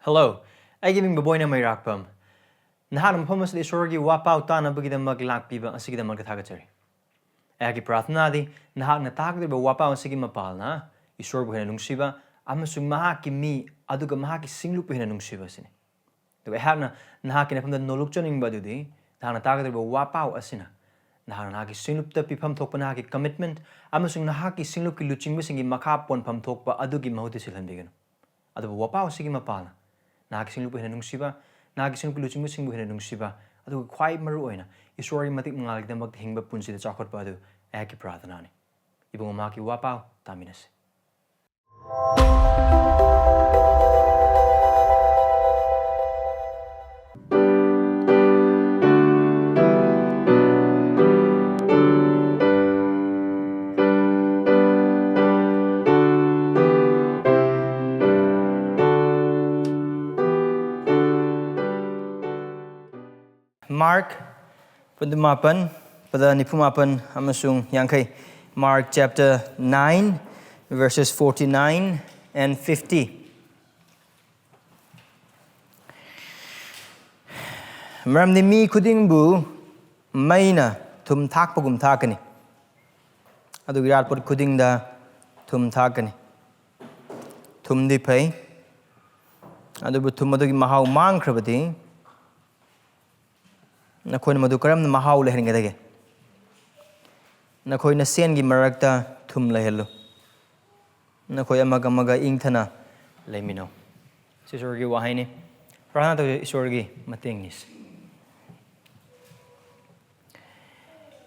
Hello, I give him Boboy na may rakpam. Nahanam pumas di sorgi wapaw ta na bagida maglakpiba ang sige na magkatagachari. Agi pratna di nahak na takdi ba wapaw ang sige mapal na isorbo hinanung siba amasung mahaki mi aduga mahaki singlupo hinanung siba sini. Diba ehak na nahaki na pamda nolukchoning ba dudi nahak na takdi ba wapaw asina. Nahak na nahaki singlupta pipam thokpa nahaki commitment amasung nahaki singlup ki luching singi makapon pam thokpa adugi mahuti silhandigan. Adu ba wapaw sige mapal na. Nakagising lupa hinanung siba, nakagising lupa luching musing hinanung siba, adu quite maru oina. Isori matik mangalig na maghingba punsi da chakot pa adu eki pratana ni. Ibang umaki wapaw taminas. Mark Pandumapan, pada Nipumapan amasung yangkay. Mark chapter 9, verses 49 and 50. Maram ni mi kudingbu may na tumtak pagumtakani. Adu girat pod kuding da tumtakani. Tumdi pay. Adu bu tumadu gi mahaw mangkrabati. Nakoy na madukaram na mahaw lehin nga dage. Nakoy na sen gi marakta thum lehelo. Nakoy amaga ingthana leminaw. Si sorgi wahay ni. Prana to sorgi matingnis.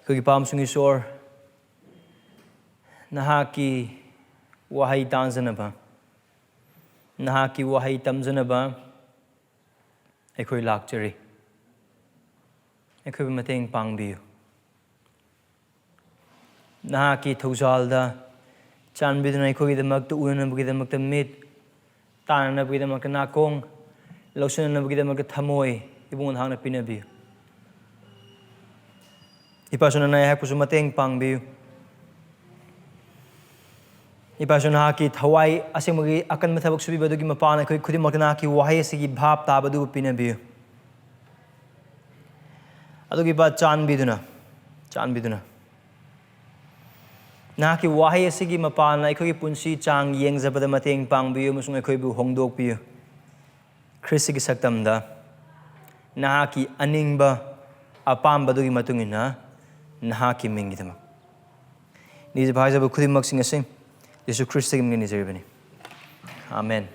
Kugi pamsung isor nahaki wahay tanzana ba. Nahaki wahay tamzana ba. Akoy lakchari. Ako'y mateng pangbiyo. Nahaki thawzalda chanbido na ako'y damag tuunan na bagay damag tamit tanan na bagay damag kanakong lausunan na bagay damag tamoy ibungan hang na pinabiyo. Ipaso na nayayak po sumateng pangbiyo. Ipaso na haki thawai asing magi akan matabag subiba dogi mapana ako'y kudi magkanaki wahay sige bhap tabado pinabiyo. Adugi ba chanbiduna. Naki wahay sige mapana ako'y punsi chang yeng zabada mateng pangbiyo musung ako'y bu hongdok piyo. Khristagi saktamda. Naki anningba apamba dugi matungin na naki mingitama. Nisa bhai zabu khudi maksing asing Yesu Khristagi mingin nizaribani. Amen.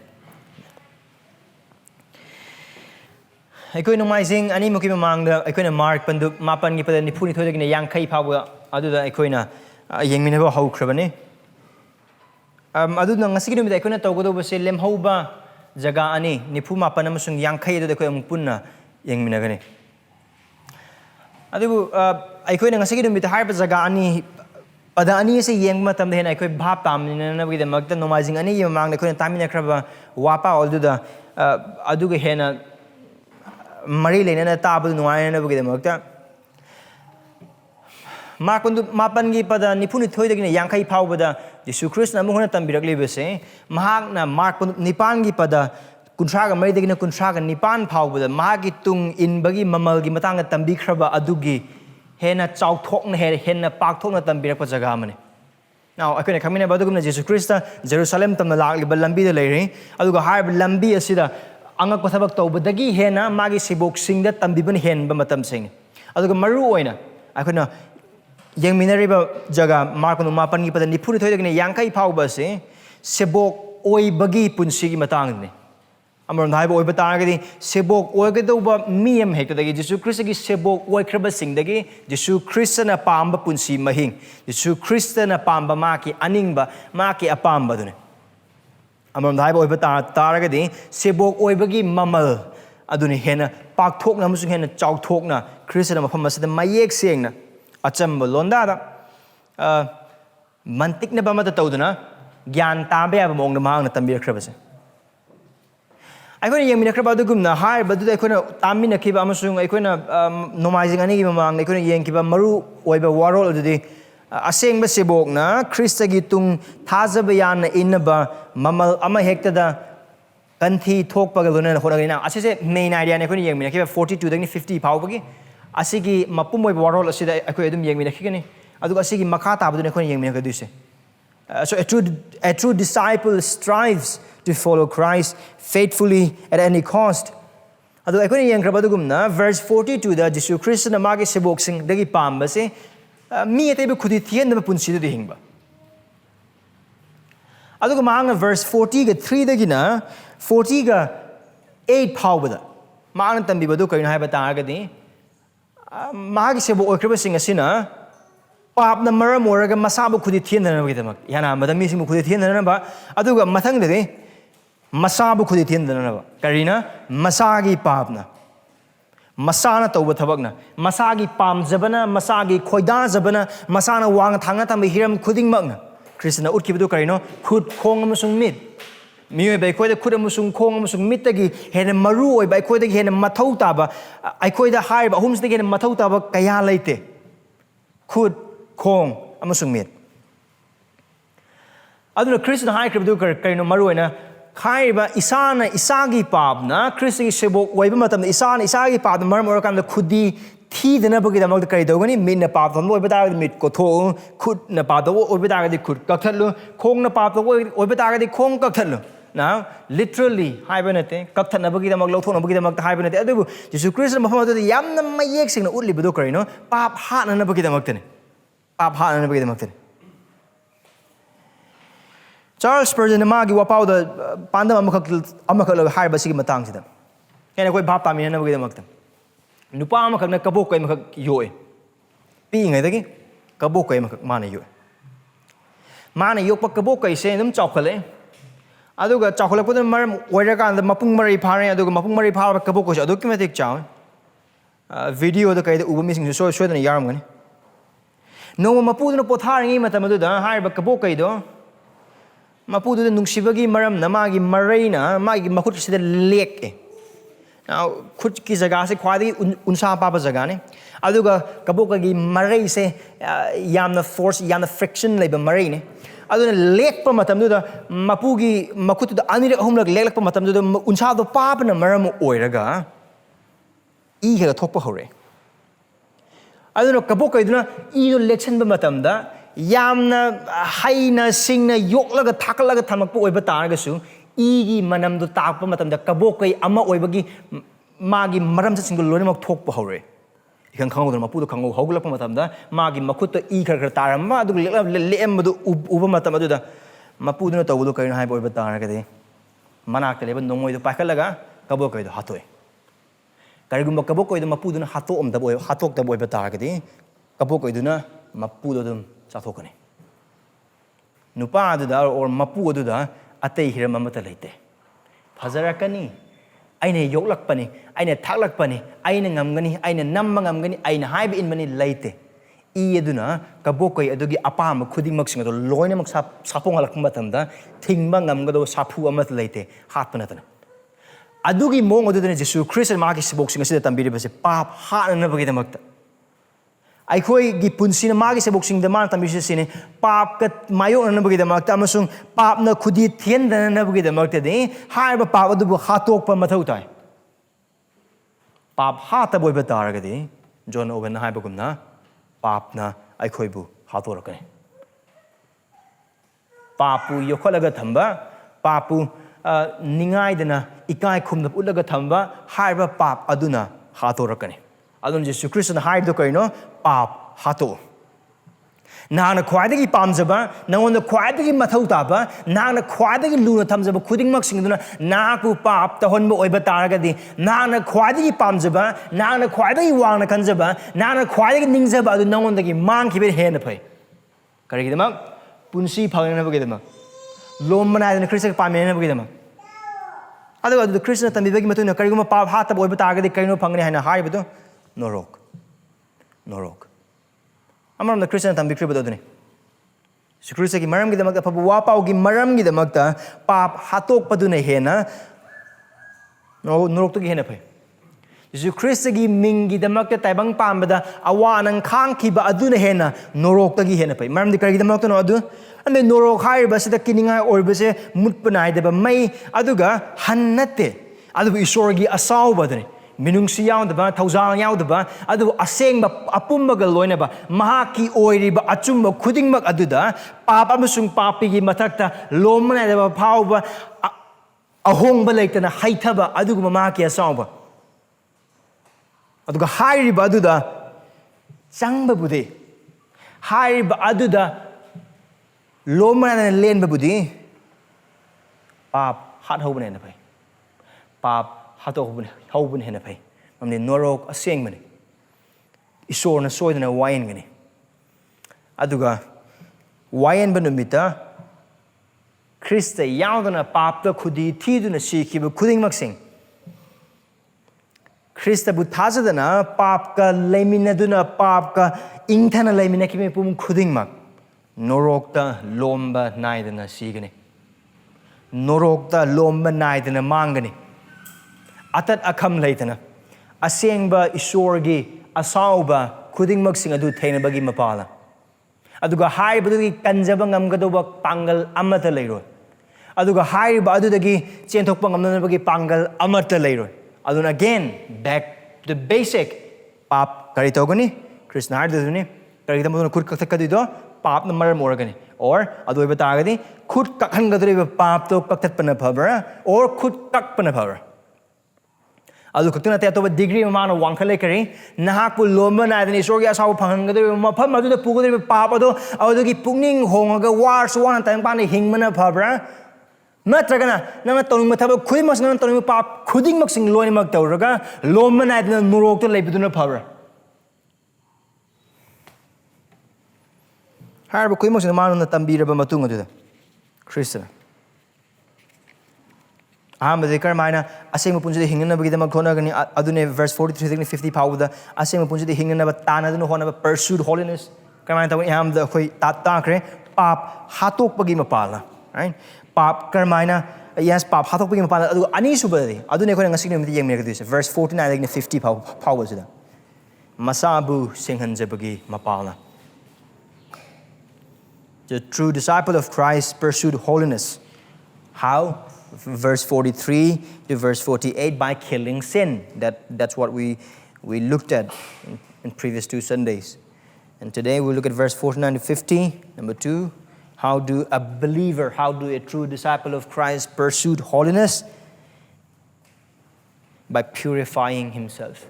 Ako'y numaising ani mo ki mamangda ako'y na Mark panduk mapan gi pada nipuni thoda gina yangkai phawa aduda ako'y na yengminaba haukrabani adu na ngasigi numida ako'y na tawgodo base lemhauba jaga ani nipu mapan amasung yangkai adu ako'y amung punna yengminagani adu ako'y na ngasigi numida harba jaga ani pada ani se yeng matam dehen ako'y bhap tamnina na bagida magta numaising ani gi mamangda ako'y na tamina kraba wapa alduda aduga hena Mari loinana tabul nuayana bagida magta Makundu mapangi pada nipuni thoida gina yangkai phawbada Yesu Christ na muhuna tambirakli bese mahak na mark nipangi pada kuntraga mari dagina kuntraga nipan phawbada mahagi tung inbagi mamal gi matanga tambikhraba adugi hena chauthokna hena pakthokna tambirakpa jaga amane Now ako'y kamina badugumna Yesu Christ Jerusalem tamna lakliba lambi da leiri aduga harb lambi asida angak pathabak tawbadagi hena magi sebokna tambiban hen ba matam sing aduga maru oina ako'na yengminariba jaga markonu mapan gi pada nipuni thoidagina yangkai phawba se sebok oi bagi punsi gi matang ni amron dhaiba oi batagadi sebok oi gadauba miyam hekadagi Jesu Khristagi sebok oi khraba singdagi Jesu Kristna pamba punsi mahing Jesu Kristna pamba maki aningba maki apamba dune amron dhaiba oi bataragadi sebok oi bagi mamal aduni hena pakthokna musung hena chauthokna Kristna mafam asida mayek sengna achamba londada mantik na ba mata tawduna gyan tabe aba mong namang na tambirkrabase aiko'y yengmina kraba dugumna har baduda aiko'y na tamina kiba amasung aiko'y na nomaizing ani gi mamang aiko'y na yeng kiba maru oiba warol adudi Asengba sebokna Khristagi tung thajaba yana innaba mamal amahektada kanthi thokpaga loinana hotnagani na asise main idea ne khoni yengmina ke 42 dagni 50 phawbagi asigi mapum oi warol asida akoi adum yengmina khigani aduga asigi makha tabadu ne khoni yengmina kaduse so a true disciple strives to follow Christ faithfully at any cost. Adu aikoni yengrabadugumna verse 42 da Jesu Christ na magi sebok sing dagi pamba se mi ate be khudi thihangadaba punsi de hingba. Aduga maanga verse 40 ga 3 dagi na 40 ga 8 phawbada maanga tambi badu kaina haiba taragadi magi sebok oikraba sing asina pap na maram oraga masabu khudi thihangadaba gidamak yana madami sing khudi thihangadaba aduga mathang de masabu khudi thihangadaba karina masagi papna masana tawba thabakna masagi pamjabana masagi khoida jabana masana wang thanga tambi hiram khuding makna Krishna utkibudu karino khud khong amasung mit miyo bai khoida khud amasung khong amasung mit tagi hena maru oi bai khoida hena mathau taba ai khoida haiba hums tagi hena mathau taba kaya leite khud khong amasung mit aduna Krishna hai kribudu karino maru ina khaiba isana isagi papna Khristagi sebok waiba matamda isana isagi papna maram orakanda khudi thidana bagi damak kai dogani min na pap thon oiba daga mit ko tho khud na pap do oiba daga di khud kakthalo khong na pap do oiba daga di khong kakthalo now literally haiba nate kakthana bagi damak lauthona bagi damak haiba nate adu Jesu Christ mafam adu yamna mayek sing na utli bedo karino pap hana na bagi damak tane pap hana na bagi damak tane Charles Spurgeon na magi wapau da pandam amakak haiba sigi matang sida kaya koi bhap tamina na bagi damak tane nupa amakak na kabok kay makak yoe pi ngai dagi kabok kay makak mana yoe mana yok pa kabok kay se num chawkhale aduga chawkhale ko maram oira kan mapung mari phare aduga mapung mari phar kabok ko adu kimatik chaw video da kay da uba missing so so da yaram gani no mapu da pothar ngi matam adu da har ba kabok kay do mapu da nungsibagi maram na magi maraina magi makut sida lek now khud ki jaga se khwadi unsa papa jaga ne aduga kabok gi marai se yamna force yamna friction leba marai ne aduna lek pa matam du da mapu gi makut da ani ahum lak lek pa matam du da unsa do papa na maram oiraga I ga thokpa hore aduna kabok gi duna I do lection ba matam da yamna haina singna yoklaga thakalaga thamak pa oiba targa su Igi manam do takpa matam da kabok kay ama oibagi magi maram sa single lone mak thokpa hore ikan khango do mapu do khango hogla pa matam da magi makut to I khar khar tarama adu lem do uba matam adu da mapu do to do kaina hai oiba tar ga de manak te leba nongoi do pakhalaga kabok kay do hatoi karigum kabok kay do mapu do na hato om da boy hatok da oiba tar ga de kabok kay do na mapu do dum chathokani nupa adu da or mapu adu da Atei hiram amata leite phajarakani aina yoklakpani aina thaklakpani aina ngamgani aina namma ngamgani aina haiba inmani leite I aduna kabokoi adugi apam khudingmak singa do loinamak sapong halak matamda thingba ngamgado sapu amata leite hatpanatana adugi mong adudana Jesu Christ magi sebok singa sida tambiri base pap hatna bagi damakta Aikoi gi punsi na magi sebok sing daman tambisi sine pap ka mayo na bagi damak amasung pap na khudi thihangadana na bagi damak de haiba pap adu hatok pa mathau tai pap hata boi batar ga de John Owen haiba gumna pap na aikoi bu hatorakane papu yokhalaga thamba papu ningai dana ikai khumna ulaga thamba haiba pap aduna hatorakane adun Jesu Christ na haid do kaino pap hato nana khwadagi pamjaba nangon khwadagi mathau taba nana khwadagi luna thamjaba khudingmak singduna naku pap tahonba oiba taragadi nana khwadagi pamjaba nana khwadagi wangna kanjaba nana khwadagi ningjaba adu nangon dagi mangkibe hena phai karigidama punsi phangna bagidama lomna na Krishna pamena bagidama adu Krishna tambibagi matuna kariguma pap hata oiba taragadi kaino phangni haina haibudu Norok. Amaram na Christian tambi kriba dodone. Si Christ ki maram gi damak pa wapau gi maram gi damak ta pap hatok padune hena norok to gi hena phai. Jesu Khristagi mingi damakta taibang pambada awa nang khangkhiba aduna hena noroktagi hena pai maramdi karigi damakta no adu ande norok haiba sida kiningai orbase mutpanai deba mai aduga hannate adu isorgi asauba dani minungsi yaudaba thaujang yaudaba adu asengba apumbaga loinaba mahaki oiriba achumba khudingmak aduda pap amasung papigi mathakta lomna deba phauba ahongba leitana haithaba aduga mahaki asauba aduga hairiba aduda changba bude hairiba aduda lomna lenba budi pap hat hobane na pai pap hato hobane hena pai mamne norok asengmani isorna soidana wayen gani aduga wayen banumita Krista yaudana papta khudi thiduna sikhiba khudingmaksing Krista bu thajadana papka leiminaduna papka ingthana leimina kimi pum khudingmak norokta lomba naidana sigani norokta lomba naidana mangani atat akham leitana asengba isorgi asauba khudingmaksing adu theinabagi mapala aduga haibadagi kanjaba ngamgadoba pangal amata leiroi aduga haiba adudagi chenthokpa ngamnabagi pangal amata leiroi aduna again back to the basic pap kari togani krishna harduni kari tamuduna khud kakthakadido pap na maram oragani or adu iba tagadi khud kakhangadriba pap to kakthatpana phabra or khud kakpana phabra adu kaktuna te atoba degree mana wangkhale kari nahakpu lomba naidani isorgi asau phangadriba mafam aduda pugadriba pap ado adugi pungning hongaga war suwana tayang pani hingmana phabra natragana nanga tawing thaba khudimak nanga tawing pap khudingmak sing loinimak tawraga lomba naidana nurokto leibuduna phabra harba khudimak sing manuna tambiraba matung aduda Krista ahambade karmaina asengba punsi hingnaba gidama hotnagani adune verse 43 to 50 pauda asengba punsi hingnaba tanaduna hotnaba pursue holiness karmaina taw ihamda khoi takre pap hatokpagi mapala right pap karmaina yes pap hatokpagi mapala adu ani subadi adune khoi ngasik nimti yengmiragdise verse 49 to 50 pauda sida masabu singhanjabagi mapala the true disciple of Christ pursued holiness how verse 43 to verse 48 by killing sin that's what we looked at in previous 2 Sundays and today we'll look at verse 49 to 50 number 2 how do a true disciple of Christ pursue holiness by purifying himself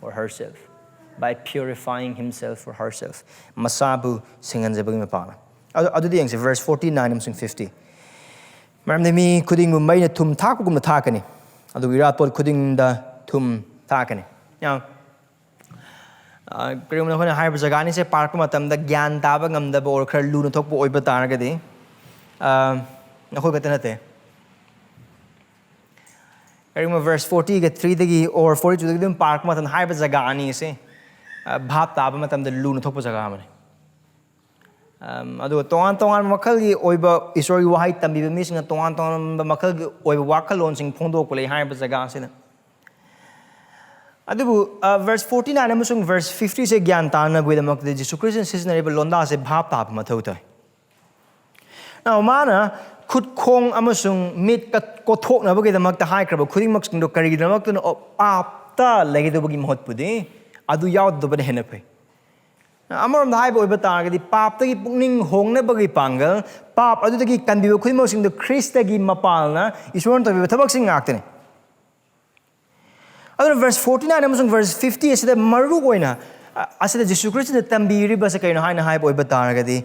or herself by purifying himself or herself masabu singanjabagi mapana adu di yangse verse 49 amsung 50 maramde mi khuding mu mai na thum thakugum na thakani adu wirat pot khuding da thum thakani now krim na khona haiba jagani se park matam da gyan taba ngamda or khar lu na thokpo oiba taragadi na khoi gatana te krim verse 40 ga 3 dagi or 42 dagi dum park matam haiba jagani se bhap taba matam da lu na thokpo jaga mane adu tongan makhalgi oiba isori wahai tambiba mising tongan makhalgi oiba wakalon sing phongdok lei haiba jaga sina adu verse 49 amasung verse 50 se gyan tana buidamak de Jesu Christ seasonable londa se bhap tap mathau tai now mana khut khong amasung mit ka kothok na bagi damak ta hai kraba khuding mak sing do kari damak to pap ta lagi do bagi mohot pudi adu yaud do bane hena pai amaram dai boy batagadi pap tagi pungning hongna bagi pangal pap adu tagi kandibo khudimo sing the Khristagi mapalna iswan to thabak sing aktene adu verse 49 among verse 50 asida maru goina asida Jesu Christ na tambiri ba sa kaino haina hai boy batagadi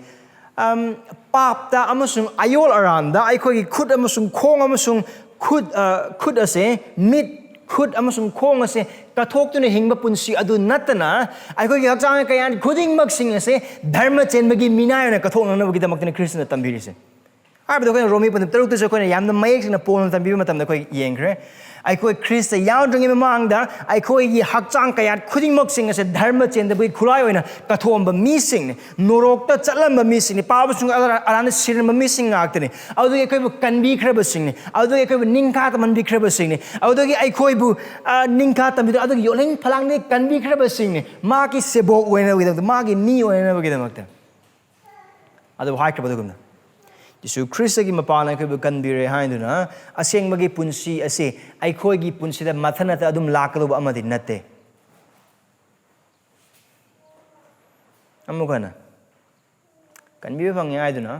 pap ta amasung ayol aranda ai khoi khud amasung khong amasung khud ase mit khud amasung khong ase kathok tune hingba punsi adu natana ai khoi hakchang kayan khuding mak sing ase dharma chenbagi minayana kathok na bagi damak tene Krishna tambiri se ꯍꯥꯏꯕꯗꯣ ꯑꯩꯈꯣꯏꯅ ꯔꯣꯃꯤ ꯄꯟꯗ ꯇꯔꯨꯛꯇꯁꯨ ꯑꯩꯈꯣꯏꯅ ꯌꯥꯝꯅ ꯃꯌꯦꯛꯁꯤꯡꯅ ꯄꯣꯜꯅ ꯇꯝꯕꯤꯕ ꯃꯇꯝꯗ ꯑꯩꯈꯣꯏ ꯌꯦꯡꯈ꯭ꯔꯦ ꯑꯩꯈꯣꯏ Christ ꯌꯥꯎꯗ꯭ꯔꯤꯉꯩ ꯃꯃꯥꯡꯗ ꯑꯩꯈꯣꯏꯒꯤ ꯍꯛꯆꯥꯡ ꯀꯌꯥꯠ ꯈꯨꯗꯤꯡꯃꯛꯁꯤꯡ ꯑꯁꯦ ꯙꯔꯃ ꯆꯦꯟꯗꯕꯒꯤ ꯈꯨꯠꯂꯥꯏ ꯑꯣꯏꯅ ꯀꯠꯊꯣꯛꯑꯝꯕ ꯃꯤꯁꯤꯡꯅꯤ ꯅꯣꯔꯣꯛꯇ ꯆꯠꯂꯝꯕ ꯃꯤꯁꯤꯡꯅꯤ ꯄꯥꯕꯁꯤꯡ ꯑꯔꯥꯟꯅ ꯁꯤꯔꯝꯕ ꯃꯤꯁꯤꯡ ꯉꯥꯛꯇꯅꯤ ꯑꯗꯨꯗꯒꯤ ꯑꯩꯈꯣꯏꯕꯨ ꯀꯟꯕꯤꯈ꯭ꯔꯕꯁꯤꯡꯅꯤ ꯑꯗꯨꯗꯒꯤ ꯑꯩꯈꯣꯏꯕꯨ ꯅꯤꯡꯈꯥ ꯇꯝꯍꯟꯕꯤꯈ꯭ꯔꯕꯁꯤꯡꯅꯤ ꯑꯗꯨꯗꯒꯤ ꯑꯩꯈꯣꯏꯕꯨ ꯅꯤꯡꯈꯥ ꯇꯝꯕꯤꯗꯨ ꯑꯗꯨꯒꯤ ꯌꯣꯜꯂꯤꯡ ꯐꯂꯥꯡꯗꯒꯤ ꯀꯟꯕꯤꯈ꯭ꯔꯕꯁꯤꯡꯅꯤ ꯃꯥꯒꯤ ꯁꯦꯕꯣꯛ ꯑꯣꯏꯅꯕꯒꯤꯗꯃꯛꯇ ꯃꯥꯒꯤ ꯃꯤ ꯑꯣꯏꯅꯕꯒꯤꯗꯃꯛꯇ ꯑꯗꯨꯕꯨ ꯍꯥꯏꯈ꯭ꯔꯕꯗꯨꯒꯨꯝꯅ ꯌꯤꯁꯨ ꯈ꯭ꯔꯤꯁꯇꯒꯤ ꯃꯄꯥꯟꯅ ꯑꯩꯈꯣꯏꯕꯨ ꯀꯟꯕꯤꯔꯦ ꯍꯥꯏꯗꯨꯅ ꯑꯁꯦꯡꯕꯒꯤ ꯄꯨꯟꯁꯤ ꯑꯁꯤ ꯑꯩꯈꯣꯏꯒꯤ ꯄꯨꯟꯁꯤꯗ ꯃꯊꯟꯇ ꯑꯗꯨꯝ ꯂꯥꯛꯀꯗꯧꯕ ꯑꯃꯗꯤ ꯅꯠꯇꯦ ꯑꯃꯨꯛ ꯍꯟꯅ ꯀꯟꯕꯤꯕ ꯐꯪꯉꯦ ꯍꯥꯏꯗꯨꯅ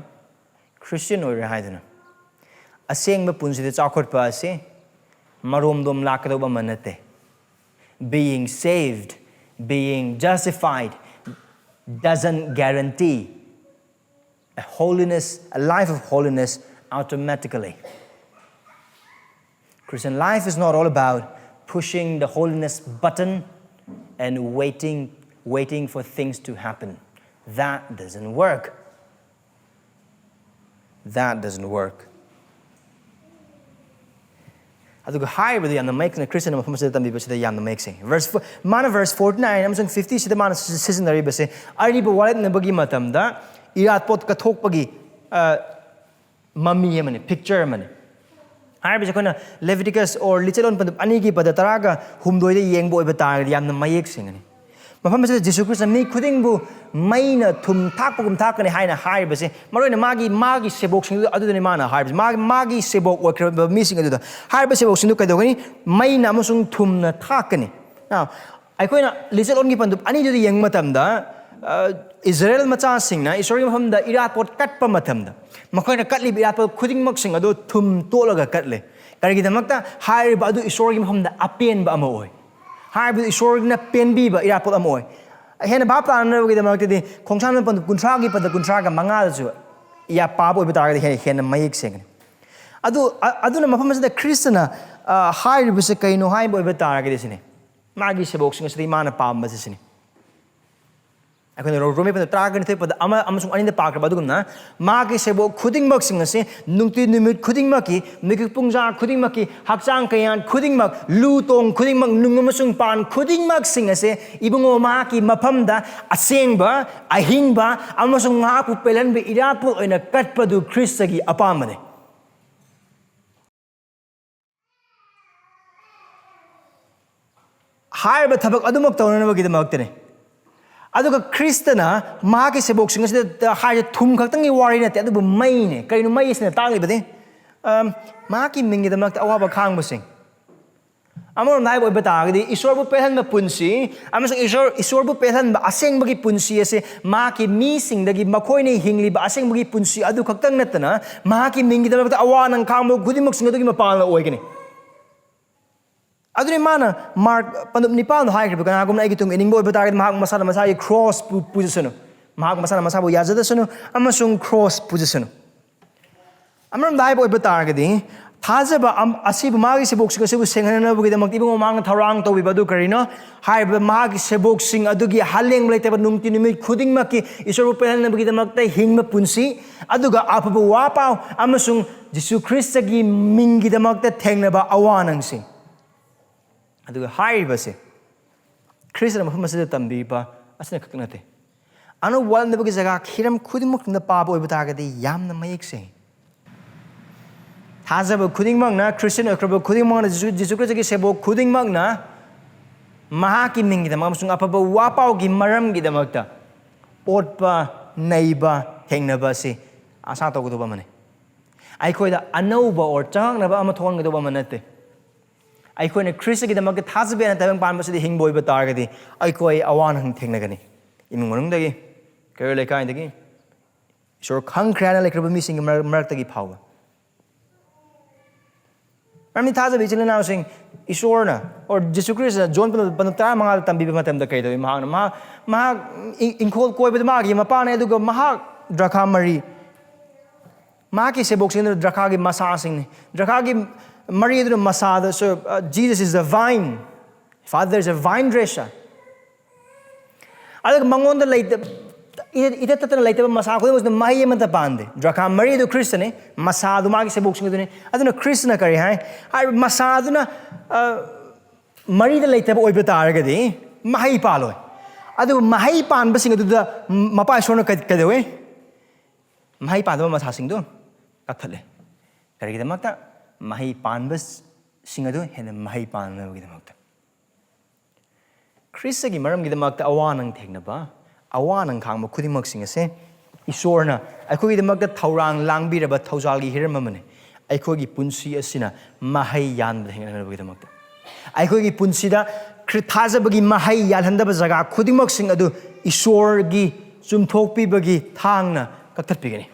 ꯈ꯭ꯔꯤꯁꯇꯤꯌꯟ ꯑꯣꯏꯔꯦ ꯍꯥꯏꯗꯨꯅ ꯑꯁꯦꯡꯕ ꯄꯨꯟꯁꯤꯗ ꯆꯥꯎꯈꯠꯄ ꯑꯁꯤ ꯃꯔꯣꯝꯗꯣꯝ ꯂꯥꯛꯀꯗꯧꯕ ꯑꯃ ꯅꯠꯇꯦ being saved being justified doesn't guarantee a life of holiness automatically. Christian life is not all about pushing the holiness button and waiting for things to happen. That doesn't work. That doesn't work. ꯑꯗꯨꯒ ꯍꯥꯏꯔꯤꯕꯗꯨ ꯌꯥꯝꯅ ꯃꯌꯦꯛꯁꯦꯡꯅ Christian ꯃꯐꯝ ꯑꯁꯤꯗ ꯇꯝꯕꯤꯕꯁꯤꯗ ꯌꯥꯝꯅ ꯃꯌꯦꯛꯁꯦꯡꯉꯤ ꯃꯥꯅ verse 49 ꯑꯃꯁꯨꯡ 50 ꯁꯤꯗ ꯃꯥꯅ ꯁꯤꯖꯤꯟꯅꯔꯤꯕꯁꯦ ꯑꯔꯤꯕ ꯋꯥꯔꯦꯞꯅꯕꯒꯤ ꯃꯇꯝꯗ ꯏꯔꯥꯠꯄꯣꯠ ꯀꯠꯊꯣꯛꯄꯒꯤ ꯃꯃꯤ ꯑꯃꯅꯤ ꯄꯤꯛꯆꯔ ꯑꯃꯅꯤ ꯍꯥꯏꯔꯤꯕꯁꯦ ꯑꯩꯈꯣꯏꯅ ꯂꯦꯚꯤꯇꯤꯀꯁ ꯑꯣꯔ ꯂꯤꯆꯠꯂꯣꯟ ꯄꯟꯗꯨꯞ ꯑꯅꯤꯒꯤ ꯄꯗ 10ꯒ 6 ꯌꯦꯡꯕ ꯑꯣꯏꯕ ꯇꯥꯔꯒꯗꯤ ꯌꯥꯝꯅ ꯃꯌꯦꯛ ꯁꯦꯡꯒꯅꯤ ꯃꯐꯝ ꯑꯁꯤꯗ ꯖꯤꯁꯨ ꯈ꯭ꯔꯤꯁꯇꯅ ꯃꯤ ꯈꯨꯗꯤꯡꯕꯨ ꯃꯩꯅ ꯊꯨꯝ ꯊꯥꯛꯄꯒꯨꯝ ꯊꯥꯛꯀꯅꯤ ꯍꯥꯏꯅ ꯍꯥꯏꯔꯤꯕꯁꯦ ꯃꯔꯨꯑꯣꯏꯅ 마ꯒꯤ ꯁꯦꯕꯣꯛꯁꯤꯡ ꯑꯗꯨꯗꯅꯤ ꯃꯥꯅ ꯍꯥꯏꯔꯤꯕꯁꯦ 마ꯒꯤ ꯁꯦꯕꯣꯛ ꯑꯣꯏꯈ꯭ꯔꯕ ꯃꯤꯁꯤꯡ ꯑꯗꯨꯗ ꯍꯥꯏꯔꯤꯕ ꯁꯦꯕꯣꯛꯁꯤꯡꯗꯨ ꯀꯩꯗꯧꯒꯅꯤ ꯃꯩꯅ ꯑꯃꯁꯨꯡ ꯊꯨꯝꯅ ꯊꯥꯛꯀꯅꯤ ꯑꯩꯈꯣꯏꯅ ꯂꯤꯆꯠꯂꯣꯟꯒꯤ ꯄꯟꯗꯨꯞ ꯑꯅꯤꯗꯨꯗ ꯌꯦꯡꯕ ꯃꯇꯝꯗ 이스라엘 ꯃꯆꯥꯁꯤꯡꯅ ꯏꯁꯣꯔꯒꯤ ꯃꯐꯝꯗ ꯏꯔꯥꯠꯄꯣꯠ ꯀꯠꯄ ꯃꯇꯝꯗ ꯃꯈꯣꯏꯅ ꯀꯠꯂꯤꯕ ꯏꯔꯥꯠꯄꯣꯠ ꯈꯨꯗꯤꯡꯃꯛꯁꯤꯡ ꯑꯗꯨ ꯊꯨꯝ ꯇꯣꯠꯂꯒ ꯀꯠꯂꯦ ꯀꯔꯤꯒꯤꯗꯃꯛꯇ ꯍꯥꯏꯔꯤꯕ ꯑꯗꯨ ꯏꯁꯣꯔꯒꯤ ꯃꯐꯝꯗ ꯑꯄꯦꯟꯕ ꯑꯃ ꯑꯣꯏ ꯍꯥꯏꯕꯗꯤ ꯏꯁꯣꯔꯅ ꯄꯦꯟꯕꯤꯕ ꯏꯔꯥꯠꯄꯣꯠ ꯑꯃ ꯑꯣꯏ ꯍꯦꯟꯅ ꯚꯥꯞ ꯇꯥꯅꯅꯕꯒꯤꯗꯃꯛꯇꯗꯤ ꯈꯣꯡꯁꯥꯟ ꯄꯟꯗꯨꯞ 30ꯒꯤ ꯄꯗ 35ꯗꯁꯨ ꯄꯥꯕ ꯑꯣꯏꯕ ꯇꯥꯔꯒꯗꯤ ꯍꯦꯟꯅ ꯃꯌꯦꯛ ꯁꯦꯡꯒꯅꯤ ꯑꯗꯨꯅ ꯃꯐꯝ ꯑꯁꯤꯗ ꯈ꯭ꯔꯤꯁꯇꯅ ꯍꯥꯏꯔꯤꯕꯁꯦ ꯀꯩꯅꯣ ꯍꯥꯏꯕ ꯑꯣꯏꯕ ꯇꯥꯔꯒꯗꯤ ꯁꯤꯅꯤ 마ꯒꯤ ꯁꯦꯕꯣꯛꯁꯤꯡ ꯑꯁꯤꯗꯤ ꯃꯥꯅ ꯄꯥꯝꯕꯁꯤ ꯁꯤꯅꯤ ꯑꯩꯈꯣꯏꯅ ꯔꯣꯃꯤ ꯄꯗ 12ꯒ 2 ꯑꯃ ꯑꯃꯁꯨꯡ 2ꯗ ꯄꯥꯈ꯭ꯔꯕ ꯑꯗꯨꯒꯨꯝꯅ 마ꯒꯤ ꯁꯦꯕꯣꯛ ꯈꯨꯗꯤꯡꯃꯛꯁꯤꯡ ꯑꯁꯤ ꯅꯨꯡꯇꯤ ꯅꯨꯃꯤꯠ ꯈꯨꯗꯤꯡꯃꯛꯀꯤ ꯃꯤꯀꯨꯞ ꯄꯨꯡꯖꯥ ꯈꯨꯗꯤꯡꯃꯛꯀꯤ ꯍꯛꯆꯥꯡ ꯀꯌꯥꯠ ꯈꯨꯗꯤꯡꯃꯛ ꯂꯨ ꯇꯣꯡ ꯈꯨꯗꯤꯡꯃꯛ ꯅꯨꯡ ꯑꯃꯁꯨꯡ ꯄꯥꯟ ꯈꯨꯗꯤꯡꯃꯛꯁꯤꯡ ꯑꯁꯤ ꯏꯕꯨꯡꯉꯣ 마ꯒꯤ ꯃꯐꯝꯗ ꯑꯁꯦꯡꯕ ꯑꯍꯤꯡꯕ ꯑꯃꯁꯨꯡ ꯃꯍꯥꯛꯄꯨ ꯄꯦꯜꯍꯟꯕ ꯏꯔꯥꯠꯄꯣꯠ ꯑꯣꯏꯅ ꯀꯠꯄꯗꯨ ꯈ꯭ꯔꯤꯁꯇꯒꯤ ꯑꯄꯥꯝꯕꯅꯤ ꯍꯥꯏꯔꯤꯕ ꯊꯕꯛ ꯑꯗꯨꯃꯛ ꯇꯧꯅꯅꯕꯒꯤꯗꯃꯛꯇꯅꯤ ꯑꯗꯨꯒ ꯈ꯭ꯔꯤꯁꯇꯅ 마ꯒꯤ ꯁꯦꯕꯣꯛꯁꯤꯡ ꯑꯁꯤꯗ ꯍꯥꯏꯔꯤꯁꯦ ꯊꯨꯝ ꯈꯛꯇꯪꯒꯤ ꯋꯥꯔꯤ ꯅꯠꯇꯦ ꯑꯗꯨꯕꯨ ꯃꯩꯅꯦ ꯀꯔꯤꯅꯣ ꯃꯩꯁꯤꯅ ꯇꯥꯛꯂꯤꯕꯗꯤ 마ꯒꯤ ꯃꯤꯡꯒꯤꯗꯃꯛꯇ ꯑꯋꯥꯕ ꯈꯥꯡꯕꯁꯤꯡ ꯑꯃꯔꯣꯝꯗ ꯍꯥꯏꯕ ꯑꯣꯏꯕ ꯇꯥꯔꯒꯗꯤ ꯏꯁꯣꯔꯕꯨ ꯄꯦꯜꯍꯟꯕ ꯄꯨꯟꯁꯤ ꯑꯃꯁꯨꯡ ꯏꯁꯣꯔꯕꯨ ꯄꯦꯜꯍꯟꯕ ꯑꯁꯦꯡꯕꯒꯤ ꯄꯨꯟꯁꯤ ꯑꯁꯤ 마ꯒꯤ ꯃꯤꯁꯤꯡꯗꯒꯤ ꯃꯈꯣꯏꯅ ꯍꯤꯡꯂꯤꯕ ꯑꯁꯦꯡꯕꯒꯤ ꯄꯨꯟꯁꯤ ꯑꯗꯨ ꯈꯛꯇꯪ ꯅꯠꯇꯅ 마ꯒꯤ ꯃꯤꯡꯒꯤꯗꯃꯛꯇ ꯑꯋꯥ ꯅꯪ ꯈꯥꯡꯕ ꯈꯨꯗꯤꯡꯃꯛꯁꯤꯡ ꯑꯗꯨꯒꯤ ꯃꯄꯥꯟꯅ ꯑꯣꯏꯒꯅꯤ ꯑꯗꯨꯅꯤ ꯃꯥꯅ ꯃꯥꯔꯛ ꯄꯟꯗꯨꯞ 9ꯗ ꯍꯥꯏꯈ꯭ꯔꯤꯕ ꯀꯅꯥꯒꯨꯝꯕꯅ ꯑꯩꯒꯤ ꯇꯨꯡ ꯏꯅꯤꯡꯕ ꯑꯣꯏꯕ ꯇꯥꯔꯒꯗꯤ ꯃꯍꯥꯛ ꯃꯁꯥꯅ ꯃꯁꯥꯒꯤ ꯀ꯭ꯔꯣꯁ ꯄꯨꯖꯁꯅꯨ ꯃꯍꯥꯛ ꯃꯁꯥꯅ ꯃꯁꯥꯕꯨ ꯌꯥꯖꯗꯁꯅꯨ ꯑꯃꯁꯨꯡ ꯀ꯭ꯔꯣꯁ ꯄꯨꯖꯁꯅꯨ ꯑꯃꯔꯣꯝꯗ ꯍꯥꯏꯕ ꯑꯣꯏꯕ ꯇꯥꯔꯒꯗꯤ ꯊꯥꯖꯕ ꯑꯁꯤꯕꯨ 마ꯒꯤ ꯁꯦꯕꯣꯛꯁꯤꯡ ꯑꯁꯤꯕꯨ ꯁꯦꯡꯍꯟꯅꯕꯒꯤꯗꯃꯛꯇ ꯏꯕꯨꯡꯉꯣ ꯃꯍꯥꯛꯅ ꯊꯧꯔꯥꯡ ꯇꯧꯕꯤꯕ ꯑꯗꯨ ꯀꯔꯤꯅꯣ ꯍꯥꯏꯔꯤꯕ 마ꯒꯤ ꯁꯦꯕꯣꯛꯁꯤꯡ ꯑꯗꯨꯒꯤ ꯍꯜꯂꯦꯡꯕ ꯂꯩꯇꯕ ꯅꯨꯡꯇꯤ ꯅꯨꯃꯤꯠ ꯈꯨꯗꯤꯡꯃꯛꯀꯤ ꯏꯁꯣꯔꯕꯨ ꯄꯦꯜꯍꯟꯅꯕꯒꯤꯗꯃꯛꯇ ꯍꯤꯡꯕ ꯄꯨꯟꯁꯤ ꯑꯗꯨꯒ ꯑꯐꯕ ꯋꯥ ꯄꯥꯎ ꯑꯃꯁꯨꯡ ꯖꯤꯁꯨ ꯈ꯭ꯔꯤꯁꯇꯒꯤ ꯃꯤꯡꯒꯤꯗꯃꯛꯇ ꯊꯦꯡꯅꯕ ꯑꯋꯥꯅꯪꯁꯤꯡ ꯑꯗꯨꯒ ꯍꯥꯏꯔꯤꯕꯁꯦ ꯈ꯭ꯔꯤꯁꯇꯅ ꯃꯐꯝ ꯑꯁꯤꯗ ꯇꯝꯕꯤꯕ ꯑꯁꯤꯅ ꯈꯛꯇ ꯅꯠꯇꯦ ꯑꯅꯧꯕ ꯋꯥꯔꯦꯞꯅꯕꯒꯤ ꯖꯒꯥ ꯍꯤꯔꯝ ꯈꯨꯗꯤꯡꯃꯛꯇ ꯄꯥꯕ ꯑꯣꯏꯕ ꯇꯥꯔꯒꯗꯤ ꯌꯥꯝꯅ ꯃꯌꯦꯛ ꯁꯦꯡꯏ ꯊꯥꯖꯕ ꯈꯨꯗꯤꯡꯃꯛꯅ ꯈ꯭ꯔꯤꯁꯇꯤꯌꯟ ꯑꯣꯏꯈ꯭ꯔꯕ ꯈꯨꯗꯤꯡꯃꯛꯅ ꯖꯤꯁꯨ ꯈ꯭ꯔꯤꯁꯇꯒꯤ ꯁꯦꯕꯣꯛ ꯈꯨꯗꯤꯡꯃꯛꯅ ꯃꯍꯥꯛꯀꯤ ꯃꯤꯡꯒꯤꯗꯃꯛ ꯑꯃꯁꯨꯡ ꯑꯐꯕ ꯋꯥꯄꯥꯎꯒꯤ ꯃꯔꯝꯒꯤꯗꯃꯛꯇ ꯑꯣꯠꯄ ꯅꯩꯕ ꯊꯦꯡꯅꯕ ꯑꯁꯤ ꯑꯁꯥ ꯇꯧꯒꯗꯧꯕ ꯑꯃꯅꯤ ꯑꯩꯈꯣꯏꯗ ꯑꯅꯧꯕ ꯑꯣꯔ ꯆꯉꯛꯅꯕ ꯑꯃ ꯊꯣꯛꯍꯟꯒꯗꯧꯕ ꯑꯃ ꯅꯠꯇꯦ ꯑꯩꯈꯣꯏꯅ ꯈ꯭ꯔꯤꯁꯇꯒꯤꯗꯃꯛꯇ ꯊꯥꯖꯕ ꯇꯥꯏꯕꯪ ꯄꯥꯟꯕꯁꯤꯗ ꯍꯤꯡꯕ ꯑꯣꯏꯕ ꯇꯥꯔꯒꯗꯤ ꯑꯩꯈꯣꯏ ꯑꯋꯥ ꯅꯪ ꯊꯦꯡꯅꯒꯅꯤ ꯏꯃꯨꯡ ꯃꯅꯨꯡꯗꯒꯤ ꯀꯩꯔꯣꯜ ꯂꯩꯀꯥꯏꯗꯒꯤ ꯏꯁꯣꯔ ꯈꯪꯈ꯭ꯔꯦ ꯍꯥꯏꯅ ꯂꯩꯈ꯭ꯔꯕ ꯃꯤꯁꯤꯡꯒꯤ ꯃꯔꯛꯇꯒꯤ ꯐꯥꯎꯕ ꯃꯔꯝꯗꯤ ꯊꯥꯖꯕ ꯏꯆꯤꯜ ꯏꯅꯥꯎꯁꯤꯡ ꯏꯁꯣꯔꯅ ꯑꯣꯔ ꯖꯤꯁꯨ ꯈ꯭ꯔꯤꯁꯇꯅ ꯖꯣꯟ 15:15 ꯇꯝꯕꯤꯕ ꯃꯇꯝꯗ ꯀꯩꯗꯧꯏ ꯃꯍꯥꯛ ꯏꯪꯈꯣꯜ ꯀꯣꯏꯕꯗ 마ꯒꯤ ꯃꯄꯥꯅꯦ ꯑꯗꯨꯒ ꯃꯍꯥꯛ ꯗ꯭ꯔꯈꯥ 4 마ꯒꯤ ꯁꯦꯕꯣꯛꯁꯤꯡꯗꯨꯅ ꯗ꯭ꯔꯈꯥꯒꯤ ꯃꯁꯥꯁꯤꯡꯅꯤ ꯗ꯭ꯔꯈꯥꯒꯤ 4 ꯑꯗꯨꯅ ꯃꯁꯥꯗꯁꯨ Jesus is the vine Father is a vine dresser ꯑꯗꯨꯒ ꯃꯉꯣꯟꯗ ita tatana laitaba masa khudi mosna mahi amata pande drakha mari du kristne masa du magi sebok sing dune aduna kristna kari hai ai masa duna mari da laitaba oiba taragadi mahi paloi adu mahi pan basing adu da mapa shona kadewe mahi pan ba masa sing du kathale kari da makta mahi pan bas sing adu hena mahi pan na gi da makta Khristagi maram gi da makta awanang thengnaba awanang khangma khudimok sing ase isorna akhoi gi makta thaurang langbiraba thaujal gi hiram amane akhoi gi punsi asina mahai yan thengna gi da makta akhoi gi punsi da thajaba gi mahai yalhandaba jaga khudimok sing adu isor gi chumthokpi bagi thangna kaktat pigani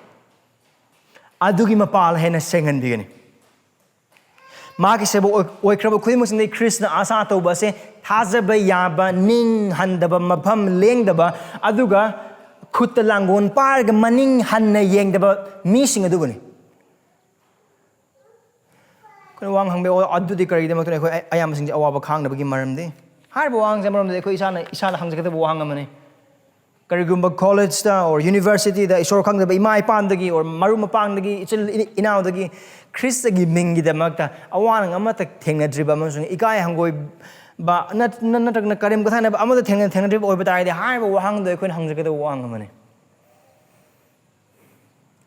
adugi mapal hena sengan bigani magi sebo oikraba khudimok sing krishna asa toba se thajaba yaba ning handaba mafam lengdaba aduga khutta langon parga maning hanna yengdaba mi sing adugani kono wang hangbe adu di kari demak ko ayam sing awaba khangdaba gi maramde harbo wang se maramde ko isana hangjagada wang amane karigumba college da or university da isor khangdaba imai pandagi or marum pangdagi ichil inaudagi Khristagi mingi demak ta awanang amata thengna driba amasung ikai hangoi ba nat na karim ko thana amada thengna driba oiba taide harbo wang do ko hangjagada wang amane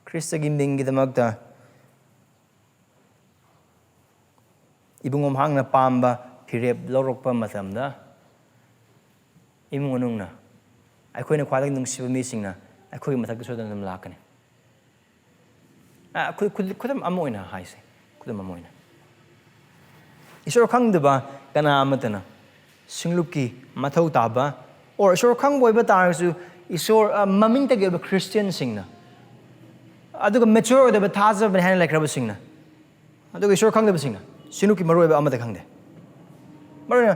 Khristagi mingi demak ta ibungom hangna pamba phirep lorokpa matamda imung anungna aikoina khwadag nungsiba misingna aikoi mathak sodan nam lakani khudam amoina haise khudam amoina isor khangdaba kana amatana singluki mathau taba or isor khangboiba tarsu isor maming tageba Christian singna aduga mature da thajaba han laikraba singna aduga isor khangdaba singna sinuki maroiba amada khangde marina